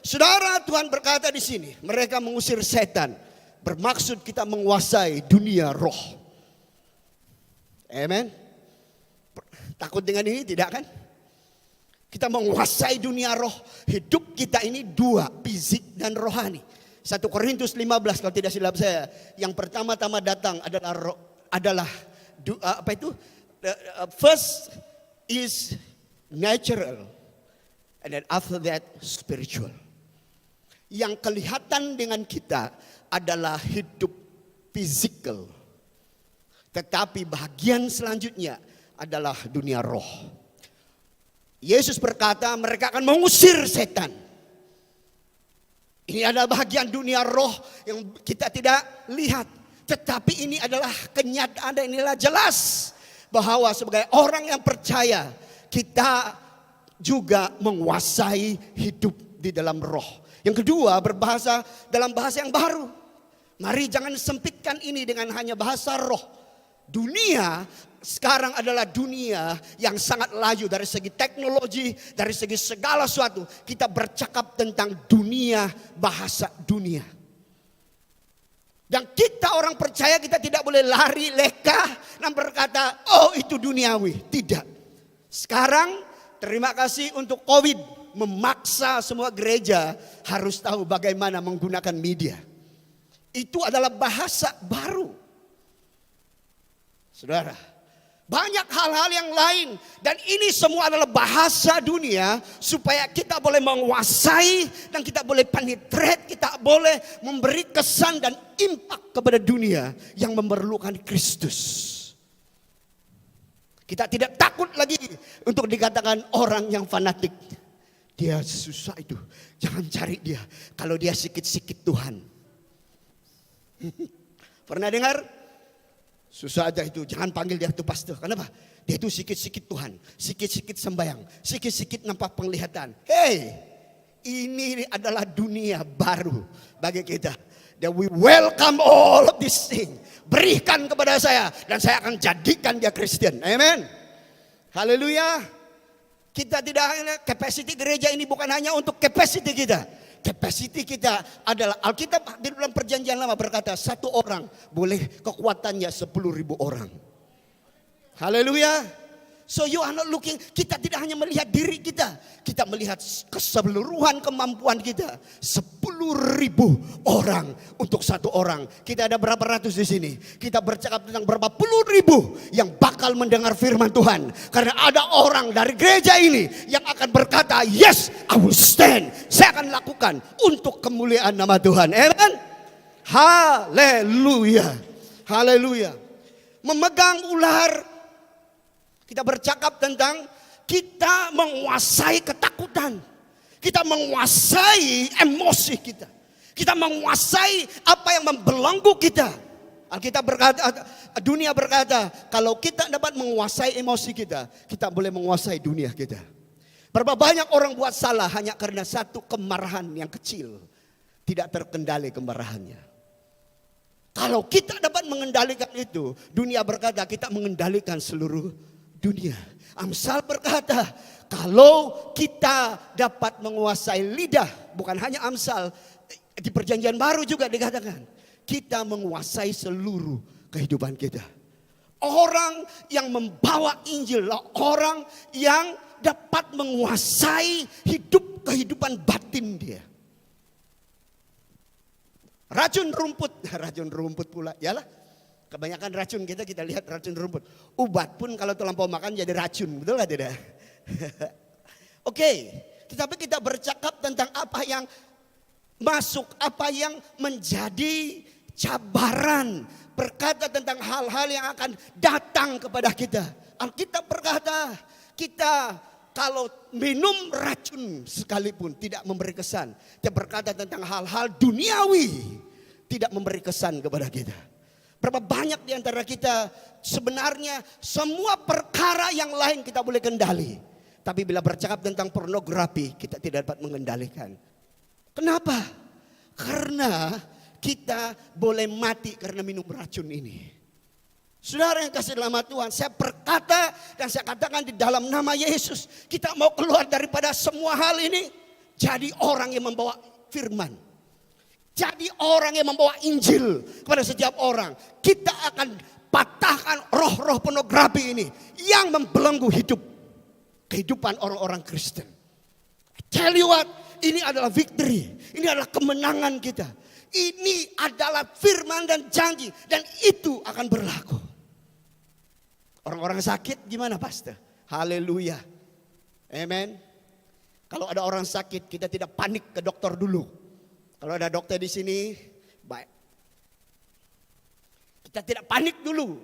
Saudara, Tuhan berkata di sini, mereka mengusir setan, bermaksud kita menguasai dunia roh. Amen. Takut dengan ini tidak kan? Kita menguasai dunia roh. Hidup kita ini dua, fisik dan rohani. 1 Korintus 15 kalau tidak silap saya, yang pertama-tama datang adalah first is natural, and then after that spiritual. Yang kelihatan dengan kita adalah hidup fisikal. Tetapi bagian selanjutnya adalah dunia roh. Yesus berkata mereka akan mengusir setan. Ini adalah bagian dunia roh yang kita tidak lihat. Tetapi ini adalah kenyataan dan inilah jelas bahwa sebagai orang yang percaya kita juga menguasai hidup di dalam roh. Yang kedua, berbahasa dalam bahasa yang baru. Mari jangan sempitkan ini dengan hanya bahasa roh. Dunia sekarang adalah dunia yang sangat laju dari segi teknologi, dari segi segala sesuatu. Kita bercakap tentang dunia, bahasa dunia. Dan kita orang percaya kita tidak boleh lari leka dan berkata, oh itu duniawi. Tidak. Sekarang terima kasih untuk COVID. Memaksa semua gereja harus tahu bagaimana menggunakan media. Itu adalah bahasa baru. Saudara, banyak hal-hal yang lain. Dan ini semua adalah bahasa dunia supaya kita boleh menguasai dan kita boleh penetrate, kita boleh memberi kesan dan impact kepada dunia yang memerlukan Kristus. Kita tidak takut lagi untuk dikatakan orang yang fanatik. Dia susah itu, jangan cari dia. Kalau dia sikit-sikit Tuhan. Pernah dengar? Susah aja itu, jangan panggil dia itu pastor. Kenapa? Dia itu sikit-sikit Tuhan, sikit-sikit sembahyang, sikit-sikit nampak penglihatan. Hey, ini adalah dunia baru bagi kita. That we welcome all of this thing. Berikan kepada saya dan saya akan jadikan dia Kristen. Amen. Haleluya. Kita tidak hanya capacity gereja ini bukan hanya untuk capacity kita. Capacity kita adalah Alkitab di dalam perjanjian lama berkata satu orang boleh kekuatannya 10.000 orang. Haleluya. So you are not looking, kita tidak hanya melihat diri kita. Kita melihat keseluruhan kemampuan kita. 10.000 orang untuk satu orang. Kita ada berapa ratus di sini. Kita bercakap tentang berapa puluh ribu yang bakal mendengar firman Tuhan. Karena ada orang dari gereja ini yang akan berkata, yes, I will stand. Saya akan lakukan untuk kemuliaan nama Tuhan. Amen. Haleluya. Haleluya. Memegang ular. Kita bercakap tentang kita menguasai ketakutan. Kita menguasai emosi kita. Kita menguasai apa yang membelenggu kita. Alkitab berkata, dunia berkata, kalau kita dapat menguasai emosi kita, kita boleh menguasai dunia kita. Berapa banyak orang buat salah hanya karena satu kemarahan yang kecil. Tidak terkendali kemarahannya. Kalau kita dapat mengendalikan itu, dunia berkata kita mengendalikan seluruh dunia. Amsal berkata, kalau kita dapat menguasai lidah, bukan hanya Amsal, di perjanjian baru juga dikatakan, kita menguasai seluruh kehidupan kita. Orang yang membawa Injil, orang yang dapat menguasai kehidupan batin dia. Racun rumput pula, yalah. Kebanyakan racun kita lihat racun rumput. Ubat pun kalau terlampau makan jadi racun, betul gak tidak? Oke, tetapi kita bercakap tentang apa yang masuk, apa yang menjadi cabaran. Berkata tentang hal-hal yang akan datang kepada kita. Alkitab berkata, kita kalau minum racun sekalipun tidak memberi kesan. Dia berkata tentang hal-hal duniawi tidak memberi kesan kepada kita. Berapa banyak di antara kita sebenarnya semua perkara yang lain kita boleh kendali. Tapi bila bercakap tentang pornografi kita tidak dapat mengendalikan. Kenapa? Karena kita boleh mati karena minum racun ini. Saudara yang kasih dalam Tuhan, saya berkata dan saya katakan di dalam nama Yesus, kita mau keluar daripada semua hal ini. Jadi orang yang membawa firman. Jadi orang yang membawa Injil kepada setiap orang. Kita akan patahkan roh-roh pornografi ini yang membelenggu kehidupan orang-orang Kristen. Tell you what, ini adalah victory. Ini adalah kemenangan kita. Ini adalah firman dan janji. Dan itu akan berlaku. Orang-orang sakit gimana pastor? Haleluya. Amen. Kalau ada orang sakit kita tidak panik ke dokter dulu. Kalau ada dokter di sini, baik. Kita tidak panik dulu.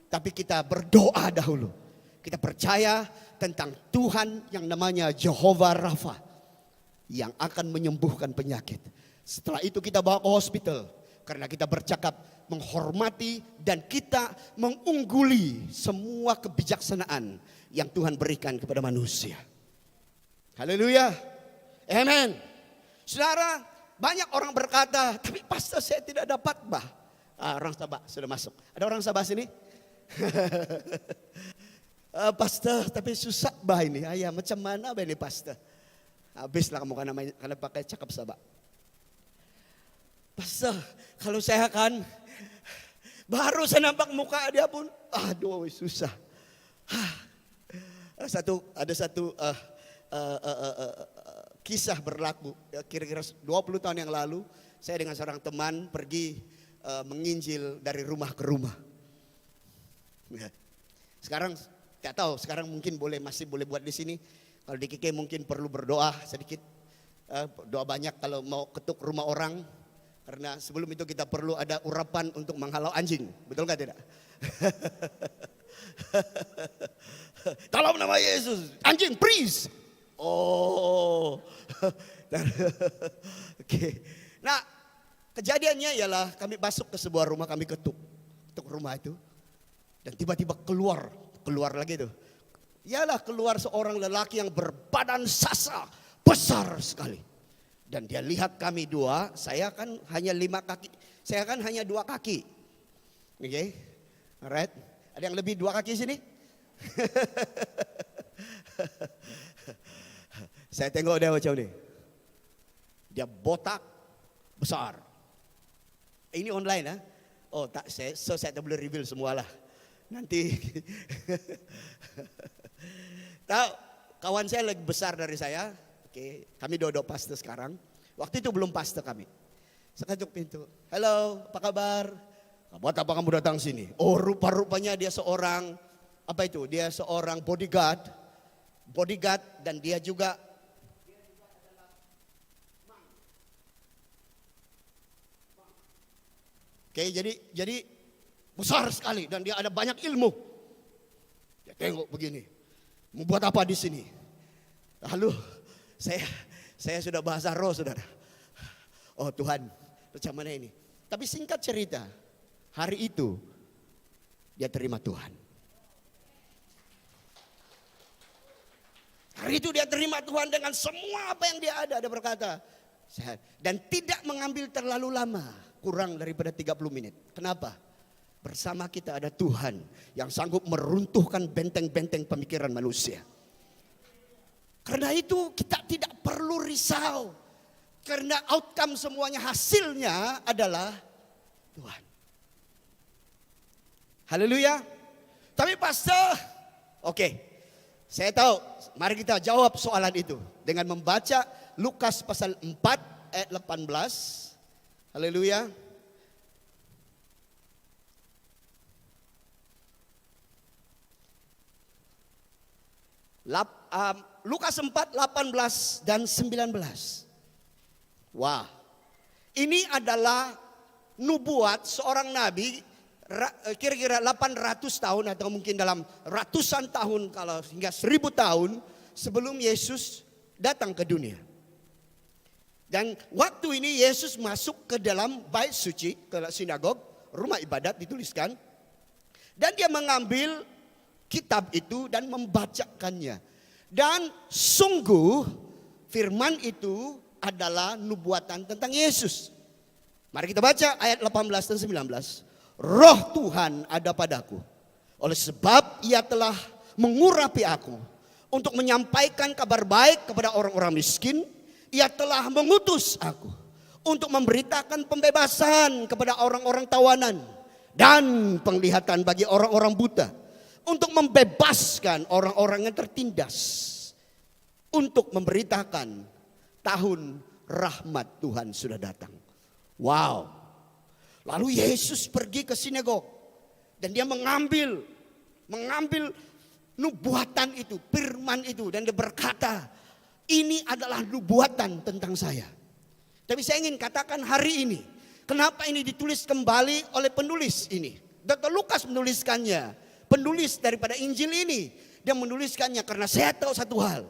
Tapi kita berdoa dahulu. Kita percaya tentang Tuhan yang namanya Jehovah Rafa. Yang akan menyembuhkan penyakit. Setelah itu kita bawa ke hospital. Karena kita bercakap menghormati dan kita mengungguli semua kebijaksanaan yang Tuhan berikan kepada manusia. Haleluya. Amen. Saudara, banyak orang berkata, tapi pastor saya tidak dapat bah. Orang Sabah sudah masuk. Ada orang Sabah sini? Pastor, tapi susah bah ini. Ayah, macam mana bah ini pastor? Habislah kamu karena pakai cakap Sabah. Pastor, kalau saya kan baru saya nampak muka dia pun, aduh susah. Ada satu kisah berlaku, kira-kira 20 tahun yang lalu, saya dengan seorang teman pergi menginjil dari rumah ke rumah. Sekarang tidak tahu, sekarang mungkin masih boleh buat di sini. Kalau di KK mungkin perlu berdoa sedikit, doa banyak kalau mau ketuk rumah orang. Karena sebelum itu kita perlu ada urapan untuk menghalau anjing. Betul nggak tidak? Dalam nama Yesus, anjing freeze. Oh. Oke. Nah, kejadiannya ialah kami masuk ke sebuah rumah, kami ketuk rumah itu. Dan tiba-tiba keluar lagi tuh. Ialah keluar seorang lelaki yang berbadan sasa besar sekali. Dan dia lihat kami dua, saya kan hanya 5 kaki, saya kan hanya 2 kaki. Oke, alright. Ada yang lebih 2 kaki sini? Saya tengok dia macam ni. Dia botak, besar. Ini online Oh tak, saya tak boleh reveal semualah. Nanti. Tahu, kawan saya lebih besar dari saya. Oke, kami dua-dua pastor sekarang. Waktu itu belum pastor kami. Saya ketuk pintu. Halo, apa kabar? Buat apa kamu datang sini? Oh, rupa-rupanya dia seorang, Dia seorang bodyguard dan dia juga adalah Oke, jadi besar sekali dan dia ada banyak ilmu. Dia tengok begini. Mau buat apa di sini? Lalu saya sudah bahasa roh, saudara. Oh Tuhan, macam mana ini? Tapi singkat cerita, hari itu dia terima Tuhan. Hari itu dia terima Tuhan dengan semua apa yang dia ada. Dia berkata, dan tidak mengambil terlalu lama, kurang daripada 30 menit. Kenapa? Bersama kita ada Tuhan yang sanggup meruntuhkan benteng-benteng pemikiran manusia. Karena itu kita tidak perlu risau. Karena outcome semuanya, hasilnya adalah Tuhan. Haleluya. Tapi pastor, oke, saya tahu, mari kita jawab soalan itu. Dengan membaca Lukas pasal 4 ayat 18. Haleluya. Lukas 4, 18 dan 19. Wah, ini adalah nubuat seorang nabi kira-kira 800 tahun atau mungkin dalam ratusan tahun, kalau hingga 1000 tahun sebelum Yesus datang ke dunia. Dan waktu ini Yesus masuk ke dalam bait suci, ke sinagog rumah ibadat dituliskan. Dan dia mengambil kitab itu dan membacakannya. Dan sungguh firman itu adalah nubuatan tentang Yesus. Mari kita baca ayat 18 dan 19. Roh Tuhan ada padaku, oleh sebab ia telah mengurapi aku untuk menyampaikan kabar baik kepada orang-orang miskin. Ia telah mengutus aku untuk memberitakan pembebasan kepada orang-orang tawanan dan penglihatan bagi orang-orang buta, untuk membebaskan orang-orang yang tertindas, untuk memberitakan tahun rahmat Tuhan sudah datang. Wow. Lalu Yesus pergi ke sinagog dan dia mengambil nubuatan itu, firman itu, dan dia berkata, ini adalah nubuatan tentang saya. Tapi saya ingin katakan hari ini, kenapa ini ditulis kembali oleh penulis ini? Dr. Lukas menuliskannya, penulis daripada Injil ini. Dia menuliskannya karena saya tahu satu hal.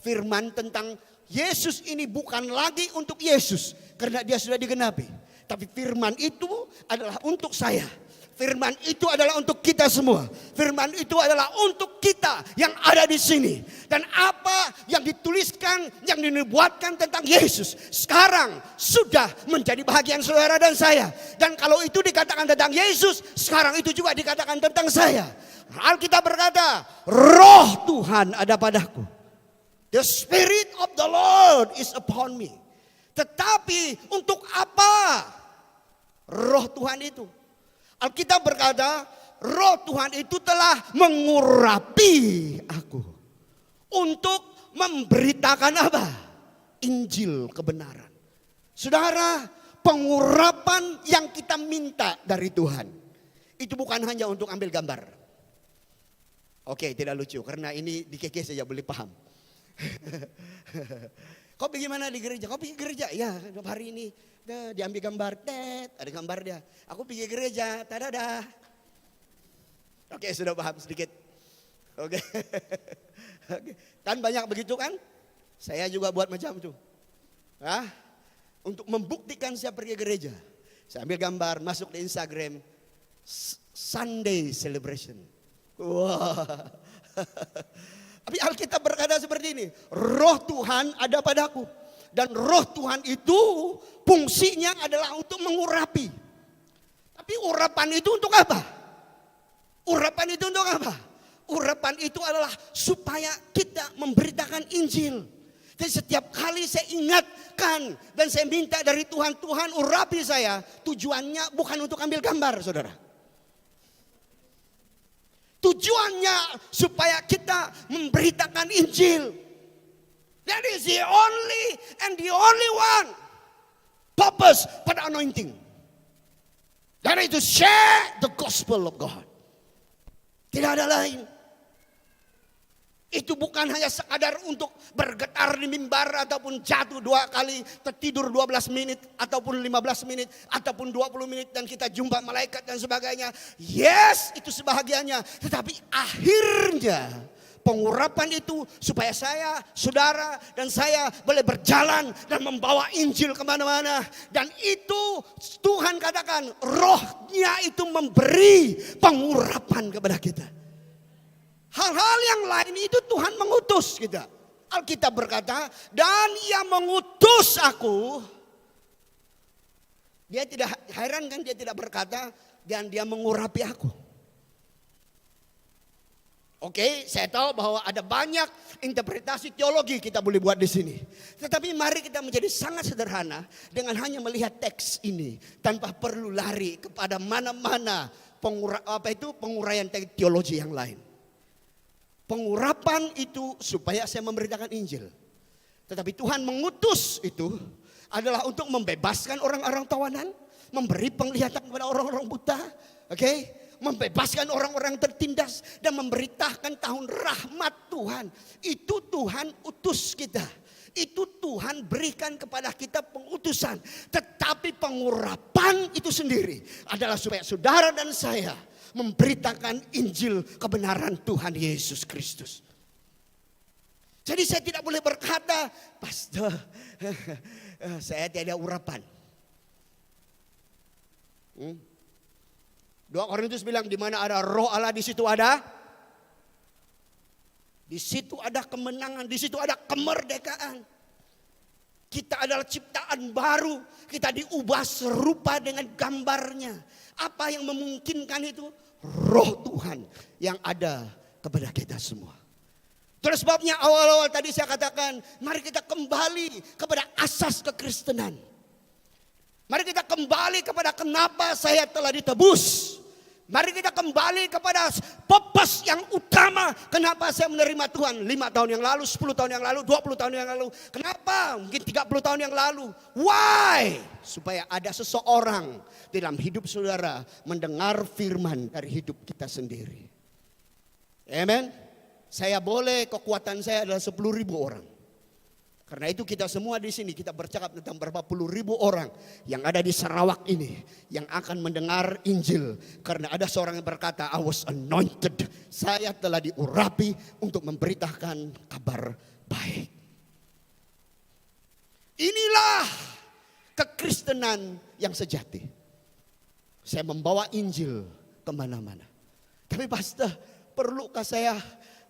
Firman tentang Yesus ini bukan lagi untuk Yesus, karena dia sudah digenapi. Tapi firman itu adalah untuk saya. Firman itu adalah untuk kita semua. Firman itu adalah untuk kita yang ada di sini. Dan apa yang dituliskan, yang dinubuatkan tentang Yesus, sekarang sudah menjadi bahagian saudara dan saya. Dan kalau itu dikatakan tentang Yesus, sekarang itu juga dikatakan tentang saya. Alkitab berkata, Roh Tuhan ada padaku. The Spirit of the Lord is upon me. Tetapi untuk apa Roh Tuhan itu? Alkitab berkata, Roh Tuhan itu telah mengurapi aku untuk memberitakan apa? Injil kebenaran. Saudara, pengurapan yang kita minta dari Tuhan itu bukan hanya untuk ambil gambar. Oke, tidak lucu karena ini di KK saja boleh paham. Kau pergi mana di gereja? Kau pergi gereja? Ya, hari ini diambil gambar, ada gambar dia. Aku pergi gereja, tadada. Oke, sudah paham sedikit. Oke. Kan banyak begitu kan? Saya juga buat macam itu. Untuk membuktikan saya pergi gereja. Saya ambil gambar, masuk di Instagram. Sunday celebration. Wah. Tapi Alkitab berkata seperti ini, Roh Tuhan ada padaku. Dan Roh Tuhan itu fungsinya adalah untuk mengurapi. Tapi urapan itu untuk apa? Urapan itu untuk apa? Urapan itu adalah supaya kita memberitakan Injil. Jadi setiap kali saya ingatkan dan saya minta dari Tuhan, Tuhan urapi saya. Tujuannya bukan untuk ambil gambar, saudara. Tujuannya supaya kita memberitakan Injil. That is the only and the only one purpose pada anointing. That is to share the gospel of God. Tidak ada lain. Itu bukan hanya sekadar untuk bergetar di mimbar ataupun jatuh 2 kali, tertidur 12 menit ataupun 15 menit ataupun 20 menit dan kita jumpa malaikat dan sebagainya. Yes, itu sebahagiannya. Tetapi akhirnya pengurapan itu supaya saya, saudara dan saya boleh berjalan dan membawa Injil kemana-mana. Dan itu Tuhan katakan rohnya itu memberi pengurapan kepada kita. Hal-hal yang lain itu Tuhan mengutus kita. Alkitab berkata, dan ia mengutus aku. Dia tidak heran kan, dia tidak berkata, dan dia mengurapi aku. Oke, saya tahu bahwa ada banyak interpretasi teologi kita boleh buat di sini. Tetapi mari kita menjadi sangat sederhana dengan hanya melihat teks ini tanpa perlu lari kepada mana-mana penguraian teologi yang lain. Pengurapan itu supaya saya memberitakan Injil. Tetapi Tuhan mengutus itu adalah untuk membebaskan orang-orang tawanan, memberi penglihatan kepada orang-orang buta, membebaskan orang-orang tertindas dan memberitakan tahun rahmat Tuhan. Itu Tuhan utus kita. Itu Tuhan berikan kepada kita pengutusan. Tetapi pengurapan itu sendiri adalah supaya saudara dan saya memberitakan Injil kebenaran Tuhan Yesus Kristus. Jadi saya tidak boleh berkata, Pastor, saya tidak ada urapan. 2 Korintus bilang di mana ada roh Allah di situ ada kemenangan, di situ ada kemerdekaan. Kita adalah ciptaan baru, kita diubah serupa dengan gambarnya. Apa yang memungkinkan itu? Roh Tuhan yang ada kepada kita semua. Terus sebabnya awal-awal tadi saya katakan, mari kita kembali kepada asas kekristenan. Mari kita kembali kepada kenapa saya telah ditebus. Mari kita kembali kepada purpose yang utama. Kenapa saya menerima Tuhan 5 tahun yang lalu, 10 tahun yang lalu, 20 tahun yang lalu. Kenapa? Mungkin 30 tahun yang lalu. Why? Supaya ada seseorang dalam hidup saudara mendengar firman dari hidup kita sendiri. Amen. Saya boleh, kekuatan saya adalah 10.000 orang. Karena itu kita semua di sini kita bercakap tentang berapa puluh ribu orang yang ada di Sarawak ini yang akan mendengar Injil. Karena ada seorang yang berkata, I was anointed. Saya telah diurapi untuk memberitakan kabar baik. Inilah kekristenan yang sejati. Saya membawa Injil kemana-mana. Tapi pastor, perlukah saya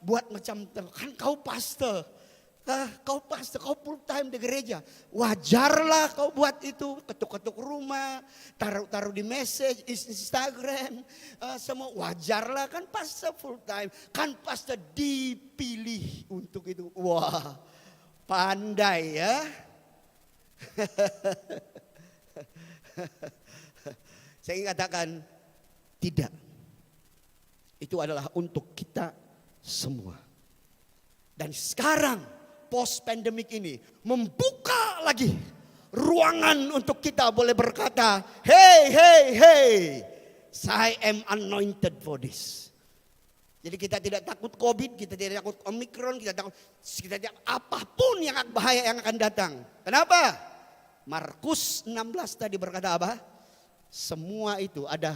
buat macam kan kau pastor? Kau pastor, kau full time di gereja. Wajarlah kau buat itu. Ketuk-ketuk rumah, taruh di message, Instagram. Semua wajarlah, kan pastor full time. Kan pastor dipilih untuk itu. Wah, pandai ya. Saya ingin katakan, tidak. Itu adalah untuk kita semua. Dan sekarang post pandemic ini membuka lagi ruangan untuk kita boleh berkata, hey, I am anointed for this. Jadi kita tidak takut COVID, kita tidak takut Omicron, kita tidak apapun yang bahaya yang akan datang. Kenapa? Markus 16 tadi berkata apa? Semua itu ada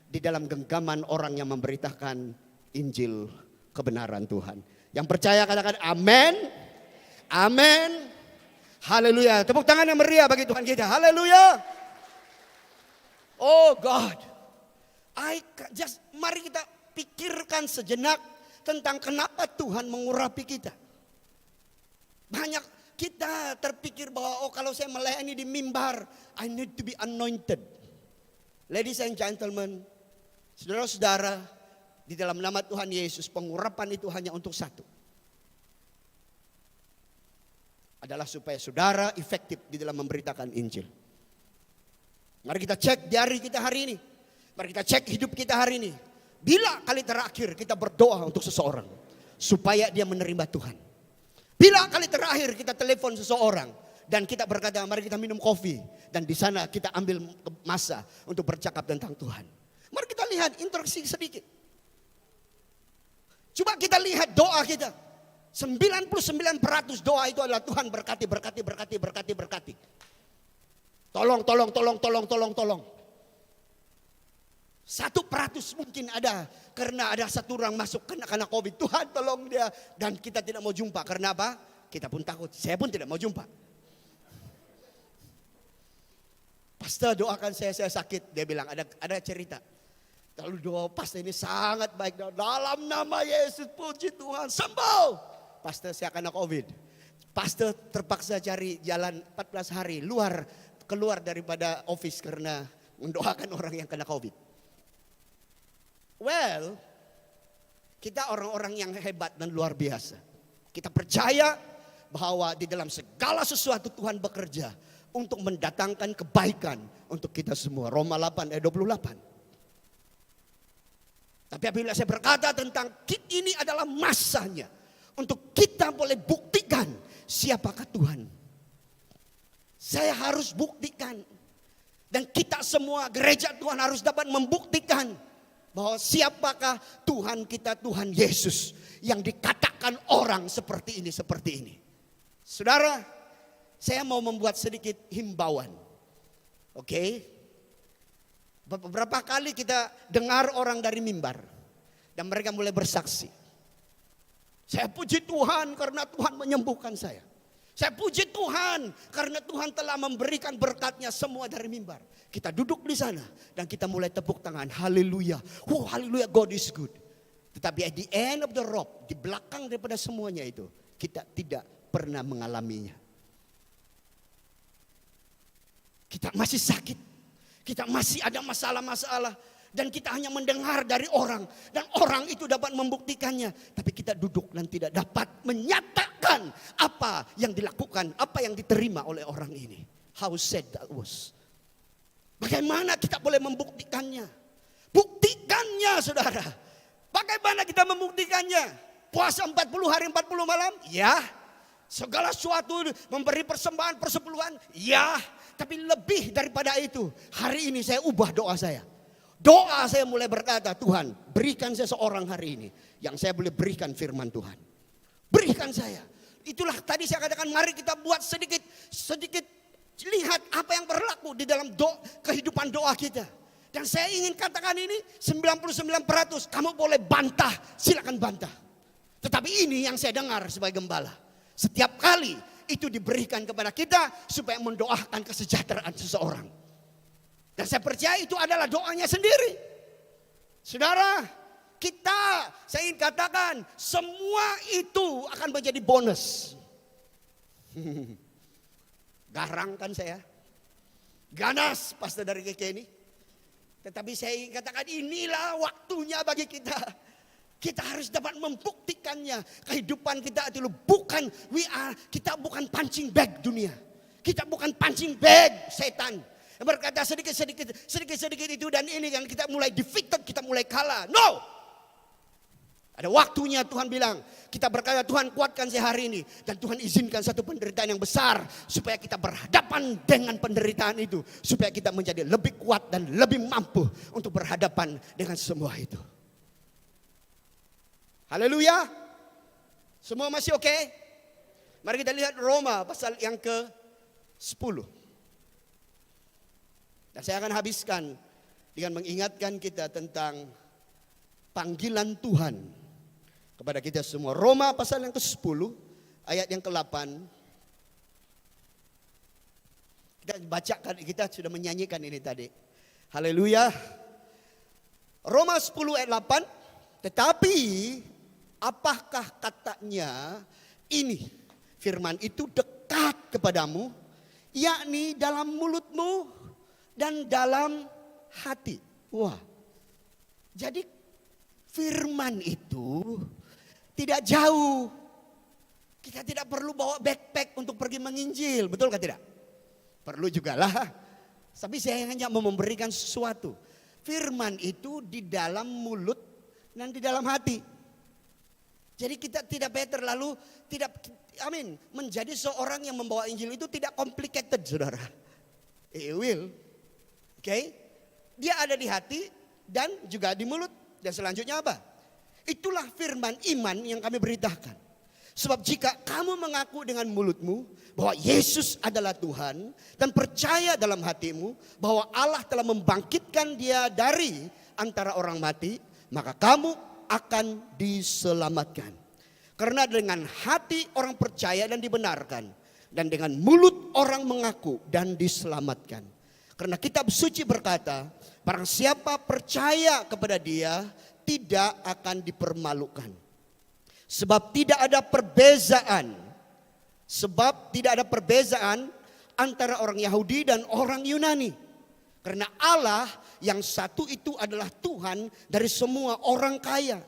di dalam genggaman orang yang memberitakan Injil kebenaran Tuhan. Yang percaya katakan amin. Amin. Haleluya. Tepuk tangan yang meriah bagi Tuhan kita. Haleluya. Oh God. Mari kita pikirkan sejenak tentang kenapa Tuhan mengurapi kita. Banyak kita terpikir bahwa kalau saya melayani di mimbar, I need to be anointed. Ladies and gentlemen, saudara-saudara, di dalam nama Tuhan Yesus, pengurapan itu hanya untuk satu. Adalah supaya saudara efektif di dalam memberitakan Injil. Mari kita cek diari kita hari ini. Mari kita cek hidup kita hari ini. Bila kali terakhir kita berdoa untuk seseorang supaya dia menerima Tuhan. Bila kali terakhir kita telepon seseorang dan kita berkata mari kita minum kopi. Dan di sana kita ambil masa untuk bercakap tentang Tuhan. Mari kita lihat interaksi sedikit. Coba kita lihat doa kita. 99% doa itu adalah Tuhan berkati. Tolong. 1% mungkin ada karena ada satu orang masuk kena COVID. Tuhan tolong dia dan kita tidak mau jumpa. Karena apa? Kita pun takut. Saya pun tidak mau jumpa. Pastor doakan saya sakit. Dia bilang ada cerita. Lalu doa pastor ini sangat baik. Dalam nama Yesus puji Tuhan sembuh. Pastor saya kena COVID. Pastor terpaksa cari jalan 14 hari keluar daripada office karena mendoakan orang yang kena COVID. Well, kita orang-orang yang hebat dan luar biasa. Kita percaya bahwa di dalam segala sesuatu Tuhan bekerja untuk mendatangkan kebaikan untuk kita semua. Roma 8 ayat 28. Tapi apabila saya berkata tentang ini adalah masanya. Untuk kita boleh buktikan siapakah Tuhan. Saya harus buktikan. Dan kita semua gereja Tuhan harus dapat membuktikan. Bahwa siapakah Tuhan kita, Tuhan Yesus. Yang dikatakan orang seperti ini. Saudara, saya mau membuat sedikit himbauan. Oke? Beberapa kali kita dengar orang dari mimbar. Dan mereka mulai bersaksi. Saya puji Tuhan karena Tuhan menyembuhkan saya. Saya puji Tuhan karena Tuhan telah memberikan berkatnya semua dari mimbar. Kita duduk di sana dan kita mulai tepuk tangan. Haleluya. Oh, haleluya, God is good. Tetapi at the end of the rope, di belakang daripada semuanya itu, kita tidak pernah mengalaminya. Kita masih sakit. Kita masih ada masalah-masalah. Dan kita hanya mendengar dari orang. Dan orang itu dapat membuktikannya. Tapi kita duduk dan tidak dapat menyatakan apa yang dilakukan. Apa yang diterima oleh orang ini. How sad that was. Bagaimana kita boleh membuktikannya? Buktikannya, saudara. Bagaimana kita membuktikannya? Puasa 40 hari 40 malam? Ya. Segala sesuatu memberi persembahan persepuluhan? Ya. Tapi lebih daripada itu. Hari ini saya ubah doa saya. Doa saya mulai berkata, Tuhan berikan saya seorang hari ini yang saya boleh berikan firman Tuhan. Berikan saya. Itulah tadi saya katakan, mari kita buat sedikit lihat apa yang berlaku di dalam kehidupan doa kita. Dan saya ingin katakan ini 99% kamu boleh bantah, silakan bantah. Tetapi ini yang saya dengar sebagai gembala. Setiap kali itu diberikan kepada kita supaya mendoakan kesejahteraan seseorang. Dan saya percaya itu adalah doanya sendiri. Saudara, saya ingin katakan semua itu akan menjadi bonus. Garang kan saya. Ganas pastor dari KK ini. Tetapi saya ingin katakan inilah waktunya bagi kita. Kita harus dapat membuktikannya. Kehidupan kita itu bukan, kita bukan punching bag dunia. Kita bukan punching bag setan. Berkata sedikit itu dan ini kan kita mulai defeated, kita mulai kalah. No. Ada waktunya Tuhan bilang, kita berkata Tuhan kuatkan saya hari ini. Dan Tuhan izinkan satu penderitaan yang besar supaya kita berhadapan dengan penderitaan itu. Supaya kita menjadi lebih kuat dan lebih mampu untuk berhadapan dengan semua itu. Haleluya. Semua masih oke? Mari kita lihat Roma pasal yang ke-10. Dan saya akan habiskan dengan mengingatkan kita tentang panggilan Tuhan kepada kita semua. Roma pasal yang ke-10 ayat yang ke-8. Kita bacakan, kita sudah menyanyikan ini tadi. Haleluya. Roma 10 ayat 8. Tetapi apakah katanya ini? Firman itu dekat kepadamu, yakni dalam mulutmu dan dalam hati. Wah. Jadi firman itu tidak jauh. Kita tidak perlu bawa backpack untuk pergi menginjil. Betul kan tidak? Perlu juga lah. Tapi saya hanya mau memberikan sesuatu. Firman itu di dalam mulut dan di dalam hati. Jadi kita tidak terlalu menjadi seorang yang membawa Injil itu tidak complicated, saudara. It will. Oke, dia ada di hati dan juga di mulut. Dan selanjutnya apa? Itulah firman iman yang kami beritakan. Sebab jika kamu mengaku dengan mulutmu bahwa Yesus adalah Tuhan dan percaya dalam hatimu bahwa Allah telah membangkitkan dia dari antara orang mati, maka kamu akan diselamatkan. Karena dengan hati orang percaya dan dibenarkan, dan dengan mulut orang mengaku dan diselamatkan. Karena kitab suci berkata, barang siapa percaya kepada dia tidak akan dipermalukan. Sebab tidak ada perbezaan antara orang Yahudi dan orang Yunani. Karena Allah yang satu itu adalah Tuhan dari semua orang kaya.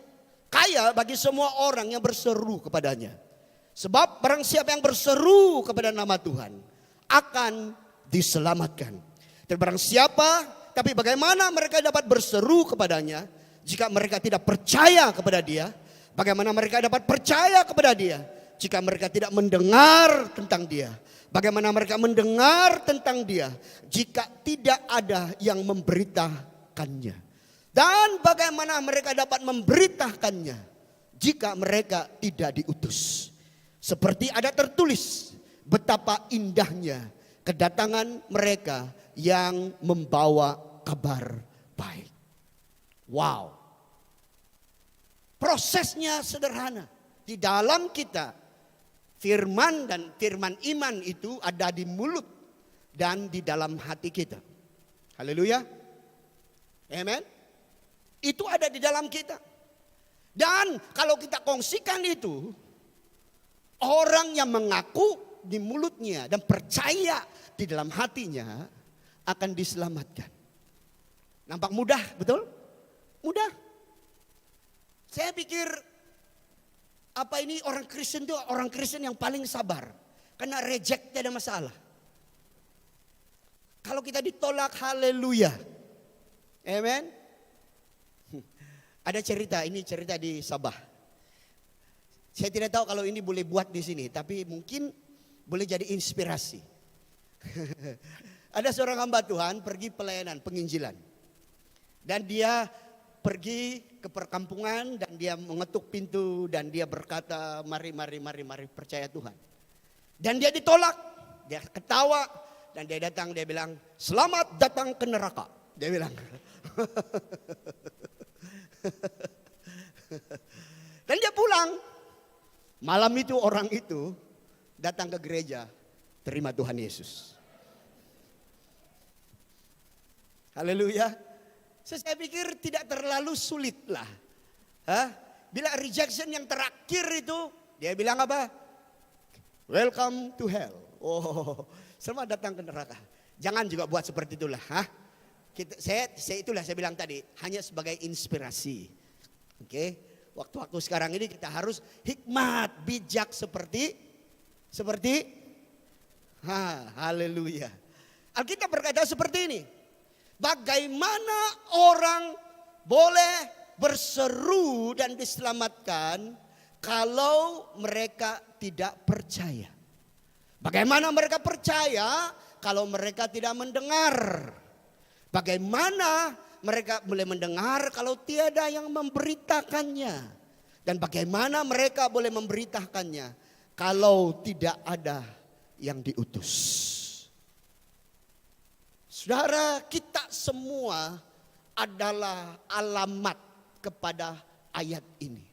Kaya bagi semua orang yang berseru kepadanya. Sebab barang siapa yang berseru kepada nama Tuhan akan diselamatkan. Dan barang siapa, tapi bagaimana mereka dapat berseru kepadanya jika mereka tidak percaya kepada dia? Bagaimana mereka dapat percaya kepada dia jika mereka tidak mendengar tentang dia? Bagaimana mereka mendengar tentang dia jika tidak ada yang memberitakannya? Dan bagaimana mereka dapat memberitakannya jika mereka tidak diutus? Seperti ada tertulis, betapa indahnya kedatangan mereka yang membawa kabar baik. Wow. Prosesnya sederhana. Di dalam kita, firman dan firman iman itu ada di mulut dan di dalam hati kita. Haleluya. Amen. Itu ada di dalam kita. Dan kalau kita kongsikan itu, orang yang mengaku di mulutnya dan percaya di dalam hatinya akan diselamatkan. Nampak mudah, betul? Mudah. Saya pikir orang Kristen itu orang Kristen yang paling sabar. Karena reject tidak ada masalah. Kalau kita ditolak, haleluya. Amen. Ada cerita, ini cerita di Sabah. Saya tidak tahu kalau ini boleh buat di sini, tapi mungkin boleh jadi inspirasi. Ada seorang hamba Tuhan pergi pelayanan penginjilan. Dan dia pergi ke perkampungan dan dia mengetuk pintu dan dia berkata, mari percaya Tuhan. Dan dia ditolak, dia ketawa dan dia datang, dia bilang, selamat datang ke neraka. Dia bilang. Dan dia pulang. Malam itu orang itu datang ke gereja, terima Tuhan Yesus. Haleluya. Saya pikir tidak terlalu sulit lah. Bila rejection yang terakhir itu, dia bilang apa? Welcome to hell. Oh, selamat datang ke neraka. Jangan juga buat seperti itulah. Saya bilang tadi, hanya sebagai inspirasi. Oke, waktu-waktu sekarang ini kita harus hikmat, bijak seperti haleluya. Alkitab berkata seperti ini. Bagaimana orang boleh berseru dan diselamatkan kalau mereka tidak percaya? Bagaimana mereka percaya kalau mereka tidak mendengar? Bagaimana mereka boleh mendengar kalau tiada yang memberitakannya? Dan bagaimana mereka boleh memberitakannya kalau tidak ada yang diutus? Saudara, kita semua adalah alamat kepada ayat ini.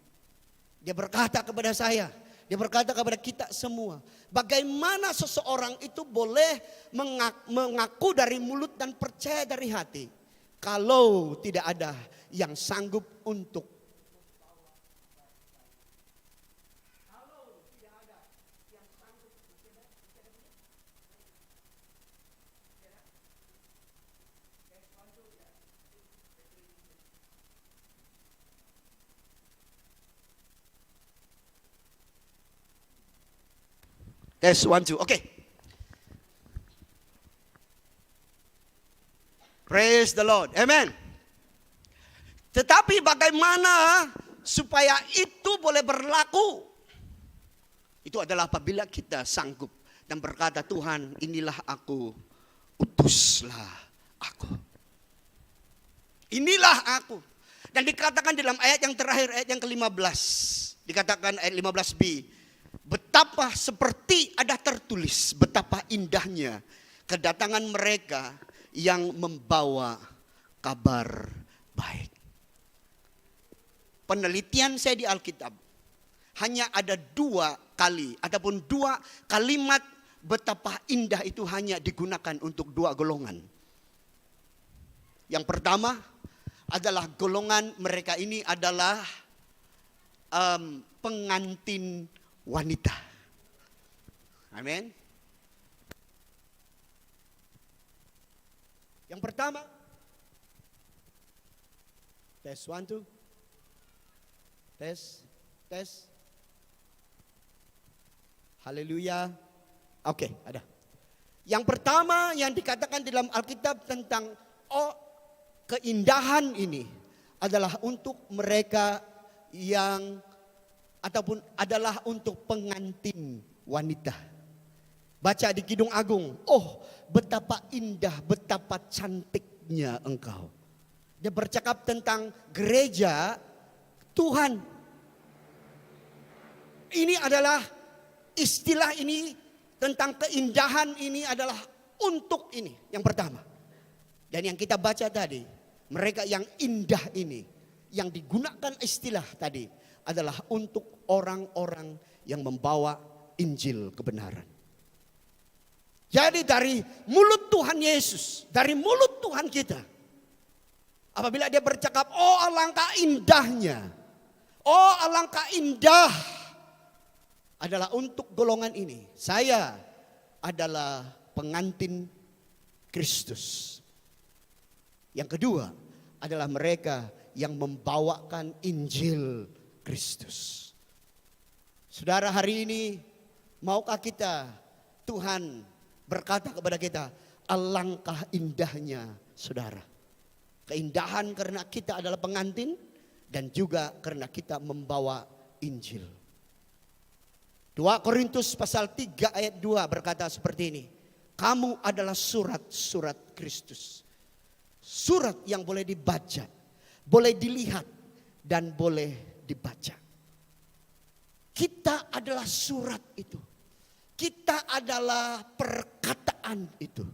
Dia berkata kepada saya, dia berkata kepada kita semua, bagaimana seseorang itu boleh mengaku dari mulut dan percaya dari hati kalau tidak ada yang sanggup untuk Test 1, 2. Oke. Praise the Lord. Amen. Tetapi bagaimana supaya itu boleh berlaku? Itu adalah apabila kita sanggup dan berkata, Tuhan, inilah aku, utuslah aku. Inilah aku. Dan dikatakan dalam ayat yang terakhir, ayat yang ke-15. Dikatakan ayat 15b. Betapa seperti ada tertulis, betapa indahnya kedatangan mereka yang membawa kabar baik. Penelitian saya di Alkitab, hanya ada 2 kali ataupun 2 kalimat betapa indah itu hanya digunakan untuk 2 golongan. Yang pertama adalah golongan mereka ini adalah pengantin wanita. Amin. Yang pertama, tes 1, 2, tes. Haleluya. Oke, ada. Yang pertama yang dikatakan dalam Alkitab tentang keindahan ini adalah untuk mereka yang ataupun adalah untuk pengantin wanita. Baca di Kidung Agung, oh betapa indah, betapa cantiknya engkau. Dia bercakap tentang gereja Tuhan. Ini adalah istilah ini tentang keindahan ini adalah untuk ini yang pertama. Dan yang kita baca tadi, mereka yang indah ini, yang digunakan istilah tadi adalah untuk orang-orang yang membawa Injil kebenaran. Jadi dari mulut Tuhan Yesus, dari mulut Tuhan kita, apabila dia bercakap, oh alangkah indahnya, oh alangkah indah adalah untuk golongan ini. Saya adalah pengantin Kristus. Yang kedua adalah mereka yang membawakan Injil Kristus. Saudara, hari ini maukah kita, Tuhan berkata kepada kita, alangkah indahnya saudara. Keindahan karena kita adalah pengantin dan juga karena kita membawa Injil. 2 Korintus pasal 3 ayat 2 berkata seperti ini. Kamu adalah surat-surat Kristus. Surat yang boleh dibaca, boleh dilihat dan boleh dibaca. Kita adalah surat itu. Kita adalah perkataan itu.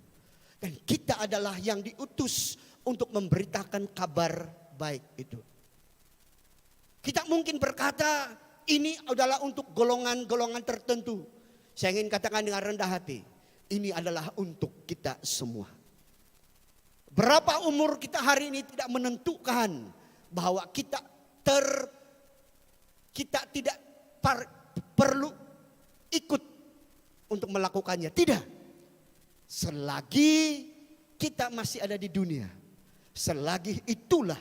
Dan kita adalah yang diutus untuk memberitakan kabar baik itu. Kita mungkin berkata ini adalah untuk golongan-golongan tertentu. Saya ingin katakan dengan rendah hati. Ini adalah untuk kita semua. Berapa umur kita hari ini tidak menentukan bahwa kita tidak perlu ikut untuk melakukannya. Tidak. Selagi kita masih ada di dunia, selagi itulah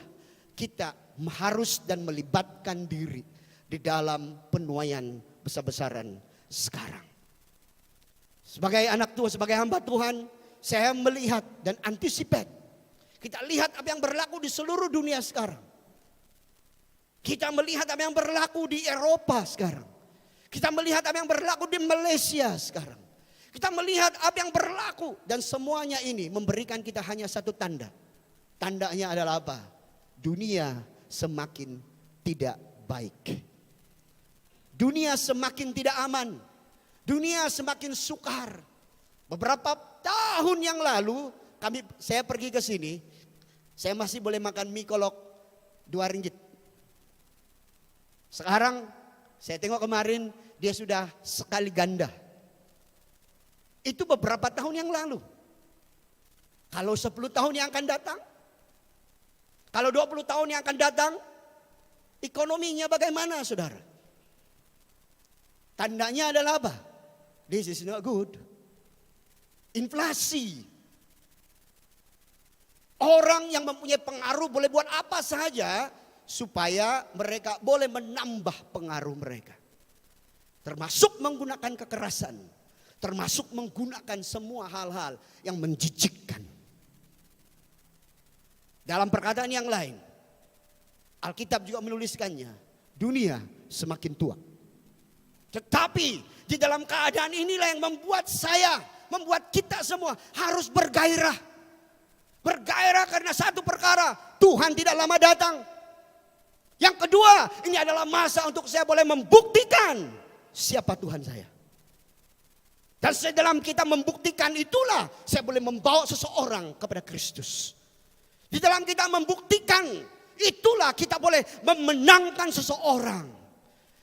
kita harus dan melibatkan diri di dalam penuaian besar-besaran sekarang. Sebagai anak Tuhan, sebagai hamba Tuhan, saya melihat dan anticipate. Kita lihat apa yang berlaku di seluruh dunia sekarang. Kita melihat apa yang berlaku di Eropa sekarang. Kita melihat apa yang berlaku di Malaysia sekarang. Kita melihat apa yang berlaku. Dan semuanya ini memberikan kita hanya satu tanda. Tandanya adalah apa? Dunia semakin tidak baik. Dunia semakin tidak aman. Dunia semakin sukar. Beberapa tahun yang lalu saya pergi ke sini. Saya masih boleh makan mie kolok 2 ringgit. Sekarang saya tengok kemarin dia sudah sekali ganda. Itu beberapa tahun yang lalu. Kalau 10 tahun yang akan datang, kalau 20 tahun yang akan datang, ekonominya bagaimana saudara? Tandanya adalah apa? This is not good. Inflasi. Orang yang mempunyai pengaruh boleh buat apa saja supaya mereka boleh menambah pengaruh mereka. Termasuk menggunakan kekerasan. Termasuk menggunakan semua hal-hal yang menjijikkan. Dalam perkataan yang lain, Alkitab juga menuliskannya, dunia semakin tua. Tetapi di dalam keadaan inilah yang membuat kita semua harus bergairah. Bergairah karena satu perkara, Tuhan tidak lama datang. Yang kedua, ini adalah masa untuk saya boleh membuktikan siapa Tuhan saya. Dan dalam kita membuktikan itulah saya boleh membawa seseorang kepada Kristus. Di dalam kita membuktikan itulah kita boleh memenangkan seseorang.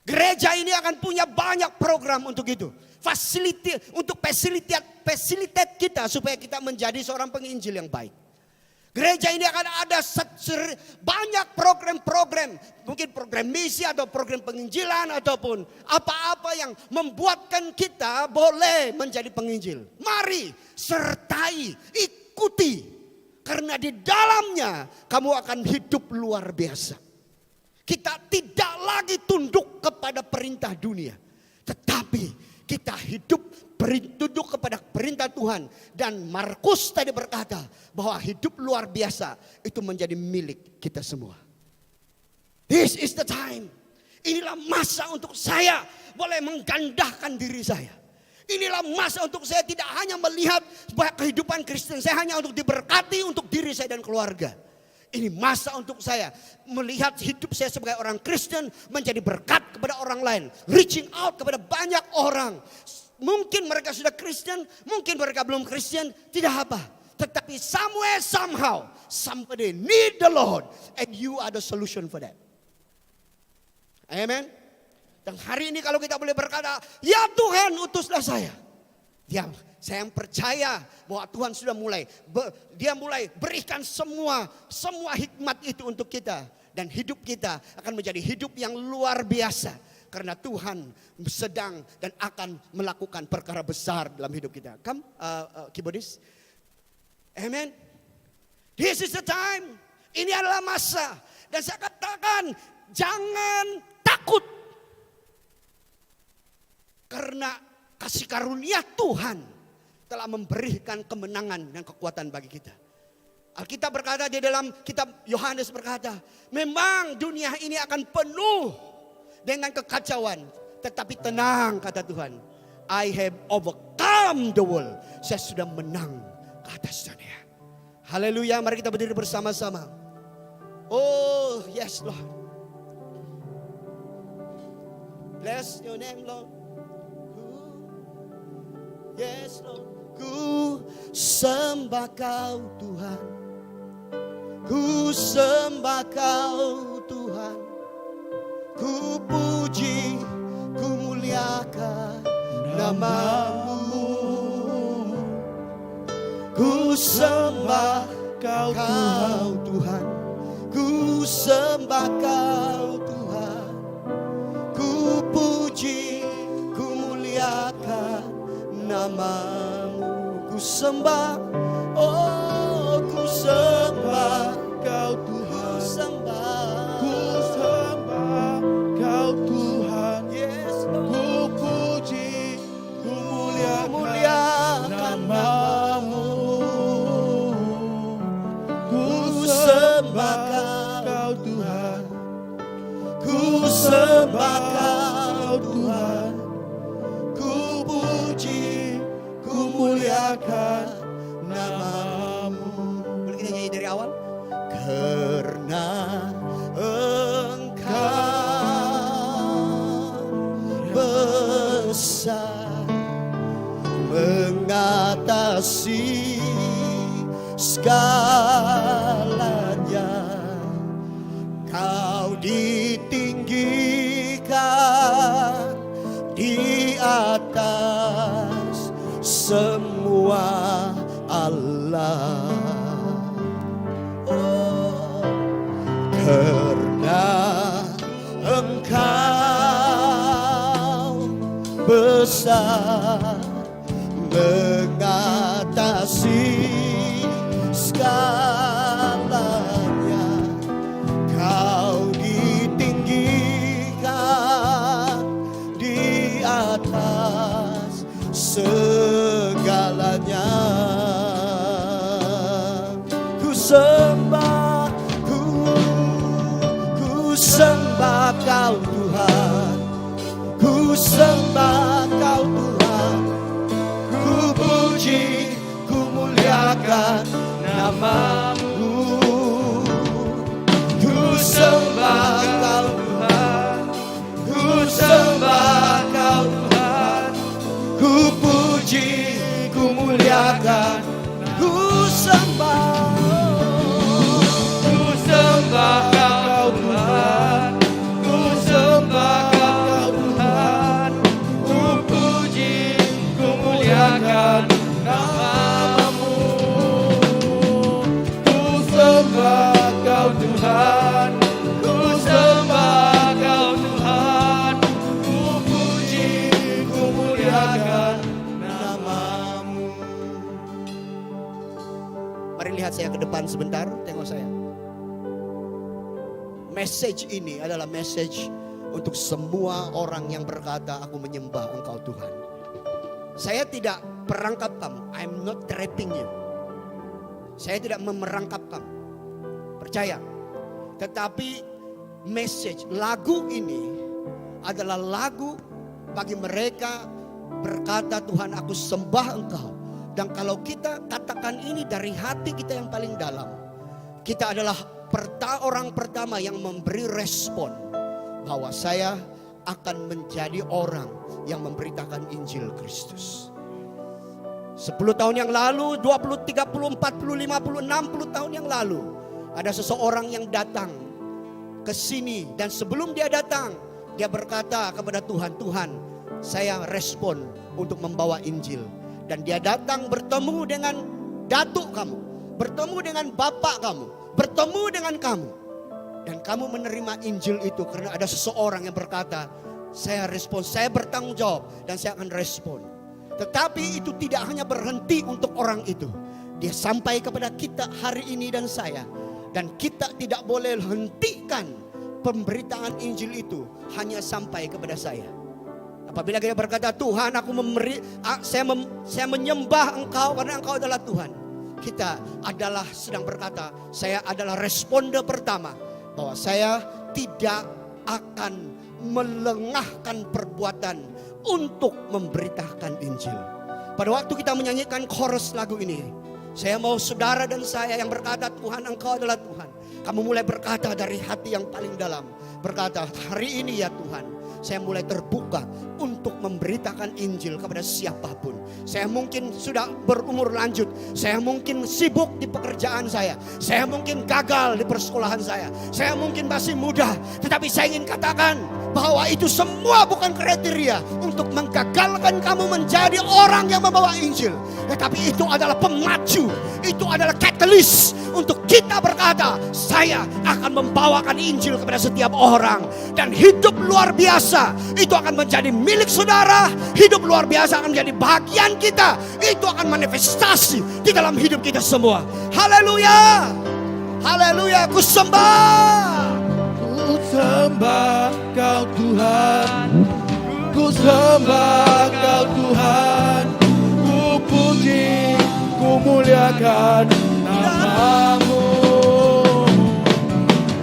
Gereja ini akan punya banyak program untuk itu. Untuk fasilitas kita supaya kita menjadi seorang penginjil yang baik. Gereja ini akan ada banyak program-program. Mungkin program misi atau program penginjilan ataupun apa-apa yang membuatkan kita boleh menjadi penginjil. Mari sertai, ikuti. Karena di dalamnya kamu akan hidup luar biasa. Kita tidak lagi tunduk kepada perintah dunia. Tetapi kita tunduk kepada perintah Tuhan. Dan Markus tadi berkata bahwa hidup luar biasa itu menjadi milik kita semua. This is the time. Inilah masa untuk saya boleh menggandahkan diri saya. Inilah masa untuk saya tidak hanya melihat kehidupan Kristen. Saya hanya untuk diberkati untuk diri saya dan keluarga. Ini masa untuk saya melihat hidup saya sebagai orang Kristen menjadi berkat kepada orang lain. Reaching out kepada banyak orang. Mungkin mereka sudah Kristen, mungkin mereka belum Kristen, tidak apa. Tetapi somewhere, somehow, somebody need the Lord. And you are the solution for that. Amen. Dan hari ini kalau kita boleh berkata, ya Tuhan utuslah saya. Saya percaya bahwa Tuhan sudah mulai, dia mulai berikan semua hikmat itu untuk kita. Dan hidup kita akan menjadi hidup yang luar biasa. Karena Tuhan sedang dan akan melakukan perkara besar dalam hidup kita. Come, keyboardist. Amen. This is the time. Ini adalah masa. Dan saya katakan, jangan takut. Karena kasih karunia Tuhan telah memberikan kemenangan dan kekuatan bagi kita. Alkitab berkata di dalam kitab Yohanes berkata, memang dunia ini akan penuh dengan kekacauan. Tetapi tenang, kata Tuhan. I have overcome the world. Saya sudah menang ke atas dunia. Haleluya, mari kita berdiri bersama-sama. Oh yes Lord. Bless your name Lord. Yes Lord. Ku sembah Kau Tuhan. Ku sembah Kau Tuhan. Ku puji, ku muliakan nama-Mu. Ku sembah Kau Tuhan. Ku sembah Kau Tuhan. Ku puji, ku muliakan nama-Mu. Ku sembah, oh ku sembah Kau Tuhan. Ku sembah Kau Tuhan. Yes, ku puji, ku muliakan nama-Mu. Ku sembah Kau Tuhan. Ku sembah Kau Tuhan. Ku puji, ku muliakan nama-Mu. Boleh kita nyanyi dari awal? Karena Engkau besar mengatasi segalanya. Kau ditinggikan di atas semua Allah. Oh, karena Engkau besar mengatasi segalanya. Kau ditinggikan di atas segalanya. Ku sembah, ku sembah Kau Tuhan. Ku sembah Kau Tuhan. Ku puji, ku muliakan nama-Mu. Ku sembah Kau Tuhan. Ku sembah Kau Tuhan. Ku puji, ku muliakan. Ku sembah, ku sembah Kau Tuhan. Ku sembah Kau Tuhan. Ku puji, ku muliakan nama-Mu. Ku sembah Kau Tuhan. Ku sembah Kau Tuhan. Ku puji, ku muliakan nama-Mu. Mari lihat saya ke depan sebentar, tengok saya. Message ini adalah message untuk semua orang yang berkata, aku menyembah Engkau Tuhan. Saya tidak perangkap kamu. I'm not threatening you. Saya tidak memerangkap kamu. Percaya. Tetapi message, lagu ini adalah lagu bagi mereka berkata, Tuhan aku sembah Engkau. Dan kalau kita katakan ini dari hati kita yang paling dalam, kita adalah orang pertama yang memberi respon bahwa saya akan menjadi orang yang memberitakan Injil Kristus. 10 tahun yang lalu, 20, 30, 40, 50, 60 tahun yang lalu, ada seseorang yang datang ke sini. Dan sebelum dia datang, dia berkata kepada Tuhan, Tuhan, saya respon untuk membawa Injil. Dan dia datang bertemu dengan datuk kamu, bertemu dengan bapak kamu, bertemu dengan kamu. Dan kamu menerima Injil itu karena ada seseorang yang berkata, saya respon, saya bertanggung jawab dan saya akan respon. Tetapi itu tidak hanya berhenti untuk orang itu. Dia sampai kepada kita hari ini dan saya. Dan kita tidak boleh hentikan pemberitaan Injil itu hanya sampai kepada saya. Apabila kita berkata, Tuhan aku saya menyembah Engkau karena Engkau adalah Tuhan. Kita adalah sedang berkata, saya adalah responder pertama. Bahwa saya tidak akan melengahkan perbuatan untuk memberitakan Injil. Pada waktu kita menyanyikan chorus lagu ini, saya mau saudara dan saya yang berkata, Tuhan Engkau adalah Tuhan. Kamu mulai berkata dari hati yang paling dalam. Berkata, hari ini ya Tuhan, saya mulai terbuka untuk memberitakan Injil kepada siapapun. Saya mungkin sudah berumur lanjut. Saya mungkin sibuk di pekerjaan saya. Saya mungkin gagal di persekolahan saya. Saya mungkin masih muda. Tetapi saya ingin katakan bahwa itu semua bukan kriteria untuk menggagalkan kamu menjadi orang yang membawa Injil. Tetapi itu adalah pemacu. Itu adalah catalyst untuk kita berkata, saya akan membawakan Injil kepada setiap orang. Dan hidup luar biasa itu akan menjadi milik saudara. Hidup luar biasa akan menjadi bagian kita. Itu akan manifestasi di dalam hidup kita semua. Haleluya. Haleluya. Ku sembah. Ku sembah Kau Tuhan, ku sembah Kau Tuhan, ku puji, ku muliakan nama-Mu.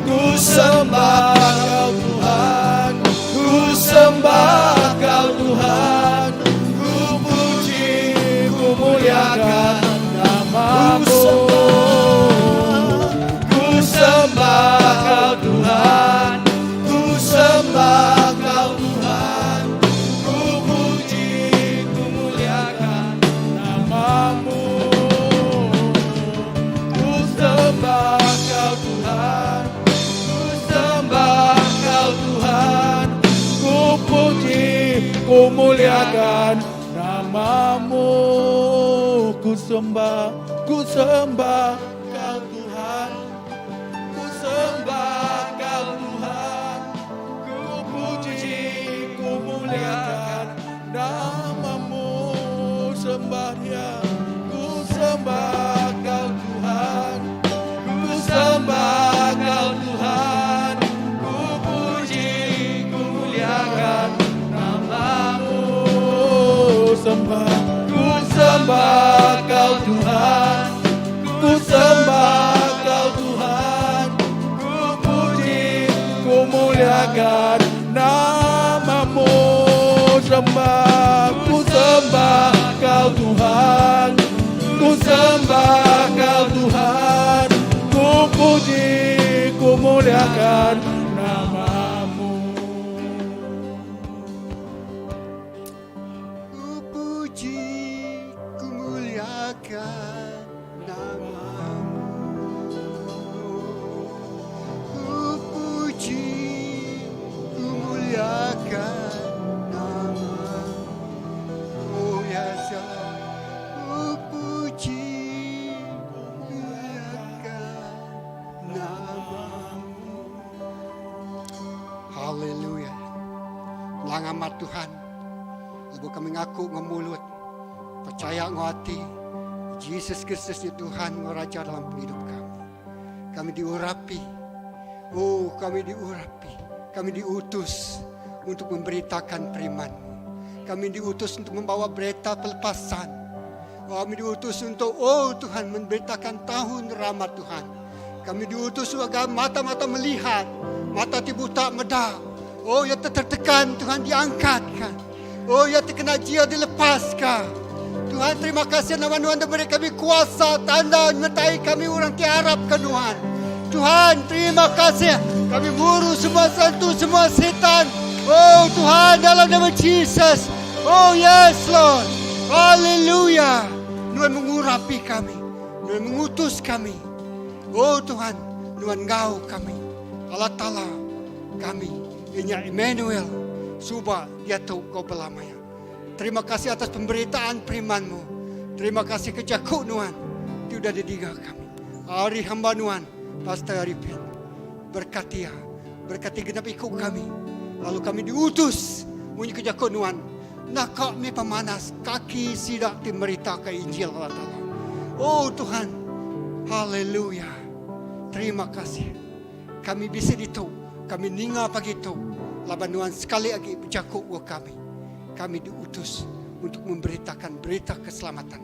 Ku sembah Kau Tuhan, ku sembah Kau Tuhan, ku puji, ku muliakan nama-Mu. Ku sembah Kau Tuhan, ku sembah Kau Tuhan, ku puji, ku muliakan nama-Mu. Ku sembah Kau Tuhan, ku sembah Kau Tuhan, ku puji, ku muliakan nama-Mu. Ku sembah Kau Tuhan, ku sembah Kau Tuhan, ku puji, ku muliakan nama-Mu. Sembah Dia, ku sembah Kau Tuhan, ku sembah Kau Tuhan, ku puji, ku muliakan nama-Mu. Sembah, ku sembah Kau Tuhan, ku sembah Kau Tuhan, ku puji, ku muliakan nama-Mu. Sembah, ku sembah Kau Tuhan, ku sembah Kau Tuhan, ku puji, ku muliakan nama-Mu. Ku puji, ku muliakan nama-Mu. Ku puji, ku muliakan nama-Mu. Oh yes, ku puji, ku muliakan nama-Mu. Haleluya. Langamat Tuhan. Ibu kami ngaku ngemulut, percaya ngati, Yesus Kristus itu Tuhan ngeraja dalam hidup kami. Kami diurapi, kami diurapi, kami diutus untuk memberitakan firman-Mu. Kami diutus untuk membawa berita pelepasan. Kami diutus untuk, Tuhan, memberitakan tahun rahmat Tuhan. Kami diutus agar mata-mata melihat, mata buta medar. Yang tertekan Tuhan diangkatkan. Yang terkena jia dilepaskan. Tuhan, terima kasih nama Tuhan dan beri kami kuasa, tanda menyertai kami orang tiarapkan Tuhan. Tuhan, terima kasih. Kami bunuh semua santu, semua setan. Tuhan, dalam nama Jesus. Yes Lord. Haleluya. Tuhan mengurapi kami. Tuhan mengutus kami. Tuhan, Tuhan Engkau kami. Allah Ta'ala kami Inya Emmanuel, suba dia tahu kau belamanya. Terima kasih atas pemberitaan firman-Mu. Terima kasih kejaku Nuhan, sudah didiga kami. Hari hamba Nuhan, Pastor Arifin, berkati ya, berkati genap ikut kami. Lalu kami diutus, bunyi kejaku Nuhan. Nak kami pemanas, kaki sidak dimerita ke Injil Allah Ta'ala. Oh Tuhan, haleluya. Terima kasih. Kami bisa itu, kami ninga pagi itu. Laban Nuhan sekali lagi berjakuk buat kami. Kami diutus untuk memberitakan berita keselamatan.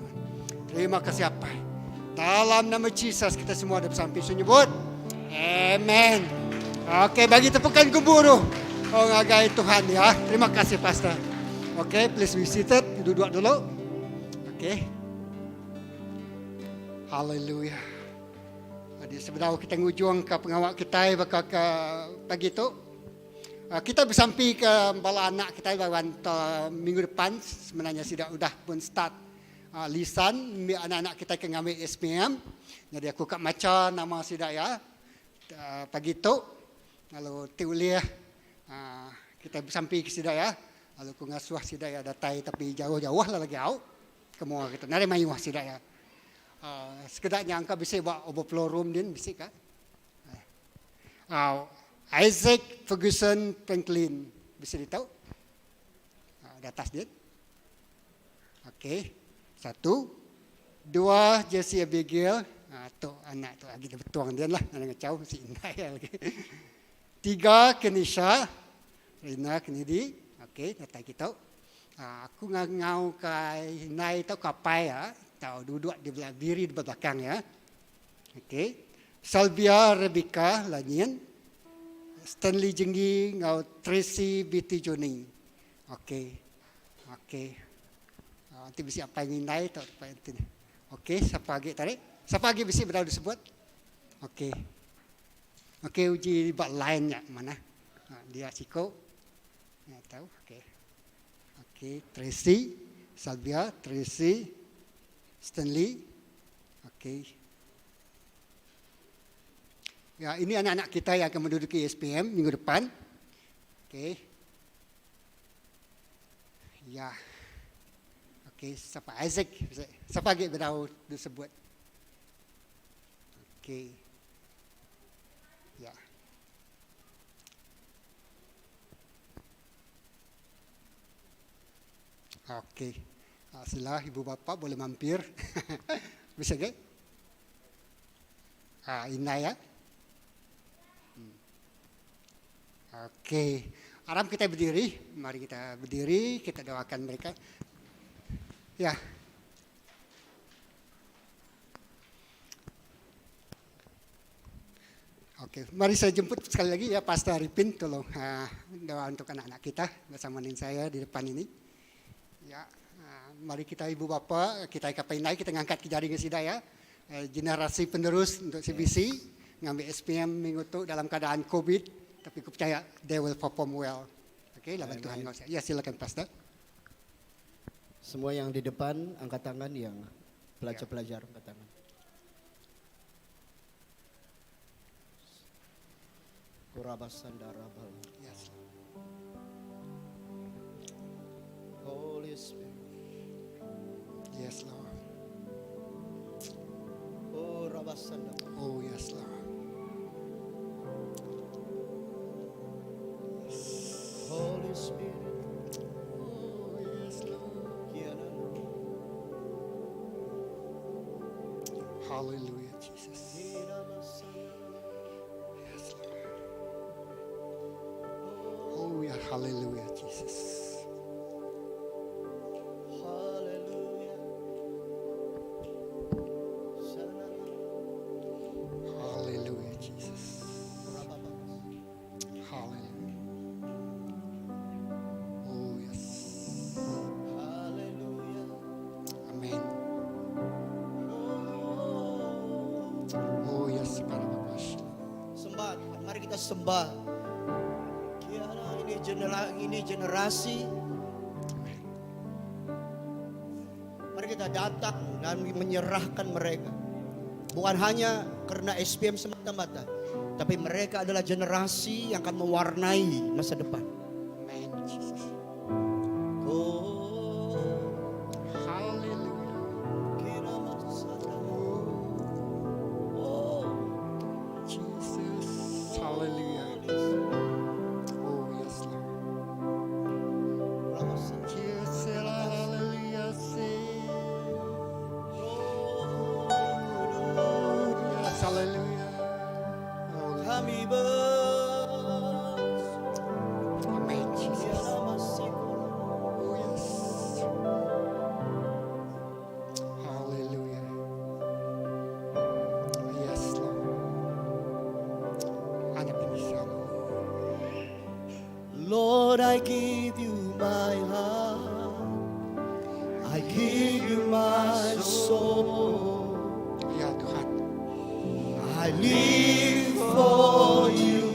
Terima kasih apa? Dalam nama Yesus kita semua ada sampai menyebut. Amen. Oke, bagi tepukan gemuruh. Oh ngagai Tuhan ya. Terima kasih Pastor. Oke, please be seated. Duduk dulu. Oke. Haleluya. Jadi sebenarnya kita ngujung ke pengawal kita bakal ke pagi itu. Kita bersampai ke bala anak kita minggu depan sebenarnya sudah pun start lisan anak-anak kita ke ngambil SPM. Jadi aku kat maca nama sudah ya pagi itu. Lalu tiuliah kita bersampai ke sudah ya. Lalu aku ngasuh sudah ya datai tapi jauh-jauh lah lagi jauh. Kemua kita nari mayu sudah ya. Sekedaknya angka bisa buat overflow room din bisa kan? Isaac Ferguson Franklin bisa ditahu? Di atas dia. Okey. 1, 2 Jesse Abigail. Tu anak tu lagi bertuang dia lah. Anak ngecau si Inai lagi. 3 Kenisha. Rina Kennedy. Okey, datang kita. Aku ngau kai Inai tu kapai ya. Tahu duduk di belakang diri di belakang ya. Okey. Salvia Rebecca Lanien. Stanley Jenggi ngau Tracy BT Joni. Okey. Nanti bisa apa yang naik atau apa itu. Okey, siapa lagi tarik? Siapa lagi bisa berada disebut? Okey, uji buat lainnya mana? Dia Ciko. Ya tahu. Okey, Tracy, Salvia, Tracy, Stanley. Okey. Ya, ini anak-anak kita yang akan menduduki SPM minggu depan. Okey. Ya. Okey, siapa Isaac? Siapa lagi berau disebut? Okey. Ya. Okey. Sila ibu bapa boleh mampir. Bisa ke? Inai ya. Okey, Aram kita berdiri, mari kita berdiri, kita doakan mereka. Ya. Okey, mari saya jemput sekali lagi ya Pastor Arifin, tolong doa untuk anak-anak kita bersama dengan saya di depan ini. Ya, mari kita ibu bapa, kita kapain naik, kita ngangkat ke jaringan sida ya. Generasi penerus untuk CBC, ngambil SPM minggu itu dalam keadaan COVID. Tapi aku percaya they will perform well. Okey, lawan Tuhan kau. Ya, silakan Pastor. Semua yang di depan angkat tangan, yang pelajar-pelajar angkat tangan. Kurabasandara. Yes. Holy Spirit. Yes, Lord. Kurabasandara. Oh, yes, Lord. Holy Spirit. Oh, yes, Lord. Hallelujah, Jesus. Yes, Lord. Oh, yeah, hallelujah, Jesus. Hallelujah, Jesus. Hallelujah. Oh, yes. Amen. Oh, yes, para Bapak. Sembah, mari kita sembah. Ini generasi. Mari kita datang dan menyerahkan mereka. Bukan hanya karena SPM semata-mata, Tapi mereka adalah generasi yang akan mewarnai masa depan. Amen, Jesus. Oh, Hallelujah. kira masada. Jesus. Hallelujah. Oh, yes, Lord. Yes, hallelujah. Yes, hallelujah. Oh, Kami amen, Jesus. Oh, yes. Hallelujah. Yes, Lord. Anak ini sama. Lord, I give you my heart. I give you my soul. Ya Tuhan. I live for you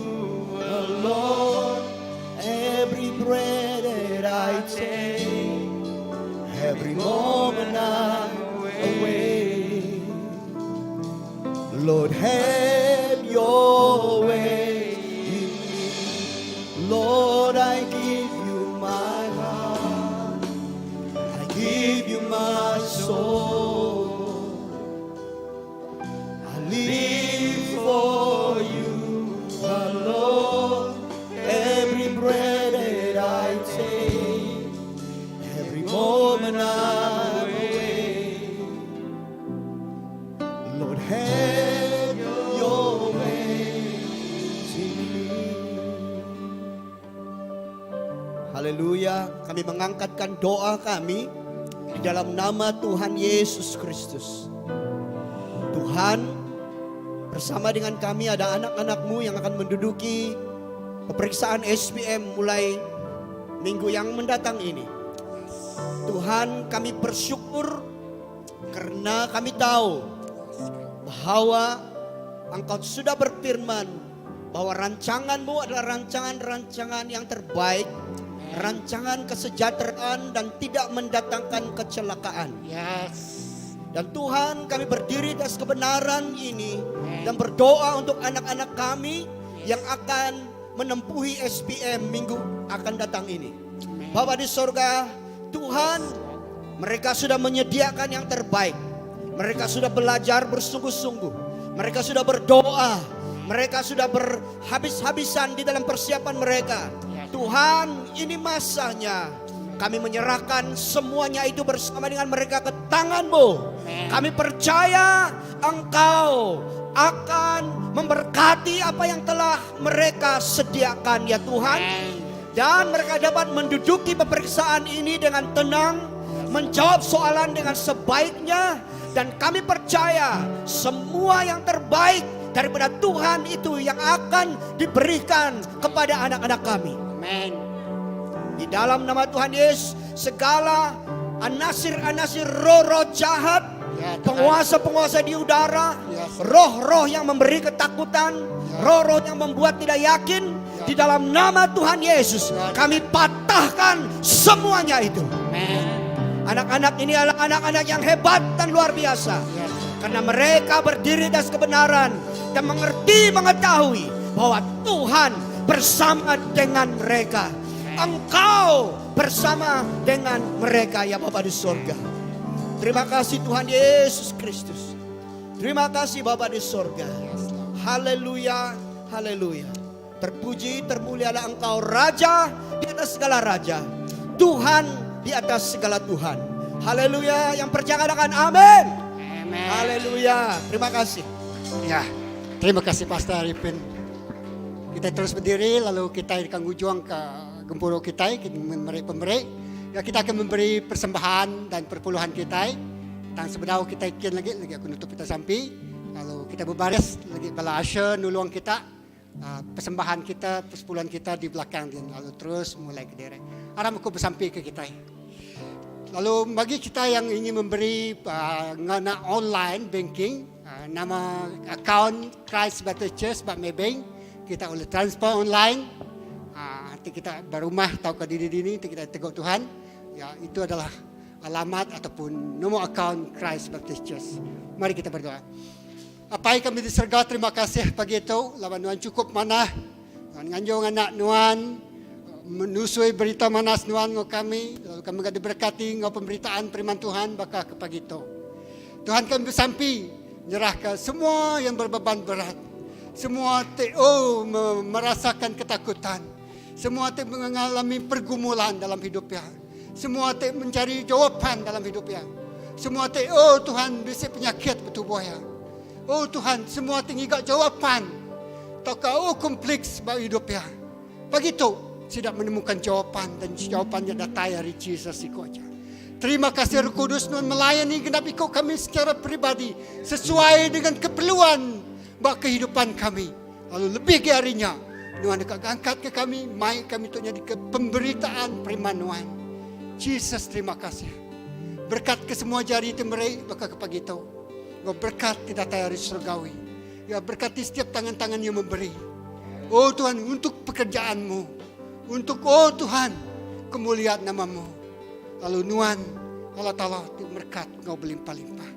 alone. Every breath that I take, every moment I'm away. Lord, have your way in me. Lord, I give you my heart. I give you my soul. I live for you alone. Every breath that I take, every moment I'm away. Lord, have your way in me. Haleluya, kami mengangkatkan doa kami di dalam nama Tuhan Yesus Kristus. Tuhan, bersama dengan kami ada anak-anak-Mu yang akan menduduki peperiksaan SPM mulai minggu yang mendatang ini. Tuhan, kami bersyukur karena kami tahu bahwa Engkau sudah berfirman bahwa rancangan-Mu adalah rancangan-rancangan yang terbaik, rancangan kesejahteraan dan tidak mendatangkan kecelakaan. Yes. Dan Tuhan, kami berdiri atas kebenaran ini dan berdoa untuk anak-anak kami yang akan menempuhi SPM minggu akan datang ini. Bapa di sorga, Tuhan, mereka sudah menyediakan yang terbaik. Mereka sudah belajar bersungguh-sungguh. Mereka sudah berdoa. Mereka sudah berhabis-habisan di dalam persiapan mereka. Tuhan, ini masanya. Kami menyerahkan semuanya itu bersama dengan mereka ke tangan-Mu. Kami percaya Engkau akan memberkati apa yang telah mereka sediakan ya Tuhan. Dan mereka dapat menduduki peperiksaan ini dengan tenang, menjawab soalan dengan sebaiknya. Dan kami percaya semua yang terbaik daripada Tuhan itu yang akan diberikan kepada anak-anak kami. Amen. Di dalam nama Tuhan Yesus, segala anasir-anasir roh-roh jahat, Ya, Tuhan. penguasa-penguasa di udara, Yes. roh-roh yang memberi ketakutan, roh-roh yang membuat tidak yakin, di dalam nama Tuhan Yesus, kami patahkan semuanya itu. Amen. Anak-anak ini adalah anak-anak yang hebat dan luar biasa. Yes. Karena mereka berdiri atas kebenaran dan mengetahui bahwa Tuhan bersama dengan mereka. Engkau bersama dengan mereka ya Bapa di sorga. Terima kasih Tuhan Yesus Kristus. Terima kasih Bapa di sorga. Haleluya, haleluya. Terpuji, termulialah Engkau Raja di atas segala Raja, Tuhan di atas segala Tuhan. Haleluya, yang percaya katakan amin. Amen. Haleluya, terima kasih. Ya, terima kasih Pastor Arifin. Kita terus berdiri lalu kita akan ujung ke gempuro kita, pemberi. Ya, kita akan memberi persembahan dan perpuluhan kita. Dan sebenarnya kita ikan lagi aku nutup kita sampai. Lalu kita berbaris lagi bala asya nulung kita. Persembahan kita, persepuluhan kita di belakang dan lalu terus mulai ke daerah. Aram aku bersampai ke kita. Lalu bagi kita yang ingin memberi ngana online banking, nama account Christ Baptist Church Maybank, kita boleh transfer online. Nanti kita berumah tahu ke diri-diri, nanti kita tegur Tuhan. Ya, itu adalah alamat ataupun nomor account Christ Baptist Church. Mari kita berdoa. Apai kami di surga, terima kasih pagi itu. Lawan Nuan cukup mana. Nuan nganjung anak Nuan. Menusui berita manas Nuan ngau kami. Lalu kami gak diberkati ngau pemberitaan firman Tuhan bakal ke pagi itu. Tuhan kami bersampi. Nyerahkan semua yang berbeban berat. Semua TO merasakan ketakutan. Semua TO mengalami pergumulan dalam hidupnya. Semua TO mencari jawaban dalam hidupnya. Semua TO Tuhan bisik penyakit bertubuhnya. Oh Tuhan, semua tinggi gak jawaban. Takau kompleks bagi hidupnya. Begitu, tidak menemukan jawaban dan jawabannya datang dari Yesus ikoja. Terima kasih Roh Kudus Tuhan melayani genap ikut kami secara pribadi sesuai dengan keperluan bak kehidupan kami. Lalu lebih ke harinya, Tuhan dekat angkat ke kami, mai kami untuk jadi ke pemberitaan firman Tuhan. Yesus terima kasih. Berkat ke semua jari itu mereka bakal ke pagi itu. Kau berkat tidak tayari surgawi. Ya berkati setiap tangan-tangan yang memberi. Oh Tuhan untuk pekerjaanmu. Untuk oh Tuhan kemuliaan namamu. Lalu Nuan Allah Ta'ala berkat kau berlimpah-limpah.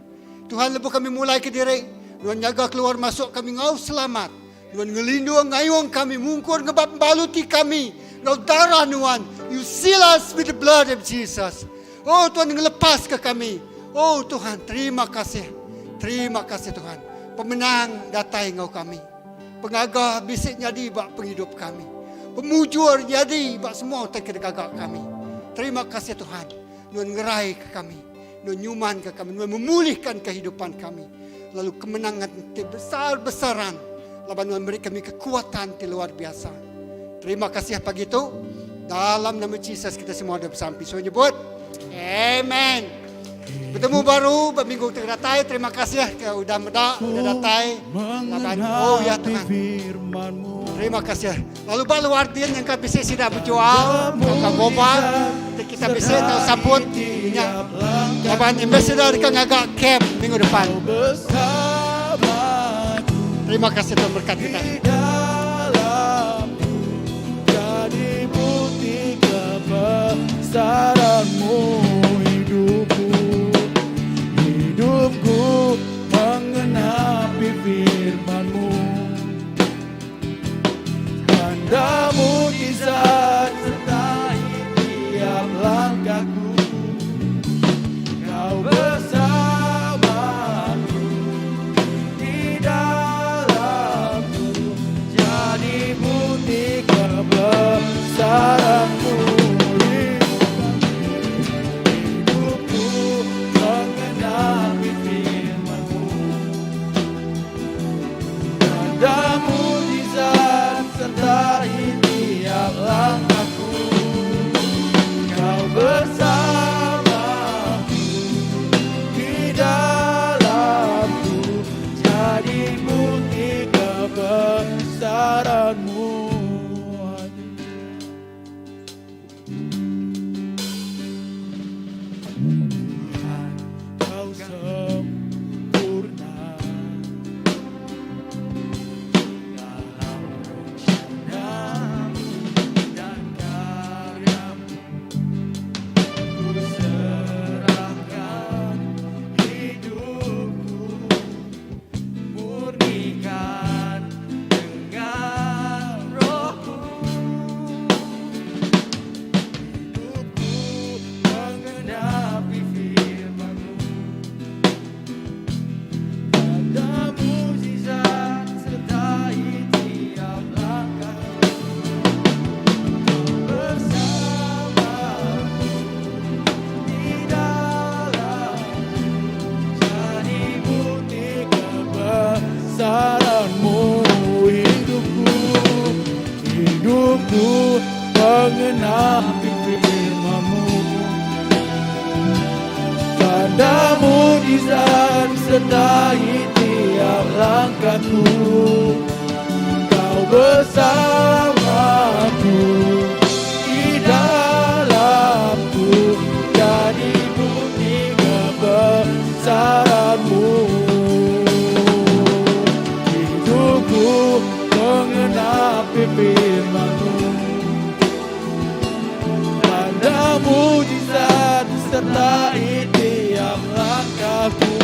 Tuhan lepas kami mulai ke diri. Nuan jaga keluar masuk kami ngau selamat. Nuan ngelindung ngayung kami. Mungkur ngebab baluti kami. Ngau darah Nuan. You seal us with the blood of Jesus. Oh Tuhan ngelepas ke kami. Oh Tuhan terima kasih. Terima kasih Tuhan. Pemenang datai engkau kami. Pengagah bisik jadi bak penghidup kami. Pemujur jadi bak semua tergagak kami. Terima kasih Tuhan. Nuan ngerai ke kami. Nuan nyuman ke kami. Nuan memulihkan kehidupan kami. Lalu kemenangan besar-besaran. Lalu Nuan beri kami kekuatan yang luar biasa. Terima kasih pagi itu. Dalam nama Yesus kita semua ada bersampai. So nyebut. Amen. Bertemu baru berminggu terdatai. Terima kasih ya udah datai. Oh ya Tuhan. Terima kasih. Lalu Pak Luardin yang kami bisa sudah berjual. Kau gobar. Kita bisa tahu sambut. Laban ambassador kan agak camp minggu depan. Terima kasih Tuhan berkat kita. Jadi bukti kebesaran-Mu hidupku. Hidupku mengenapi firman-Mu. Tanda mukjizat sertai tiap langkahku. Kau bersamaku di dalamku. Jadi bukti kebesaran-Mu. mengenapi firman-Mu. Tanda mukjizat sertai tiap langkahku. Kau bersamaku di dalamku, jadi bukti kebesaran-Mu. Hidupku mengenapi firman-Mu. Tanda mukjizat sertai tiap langkahku.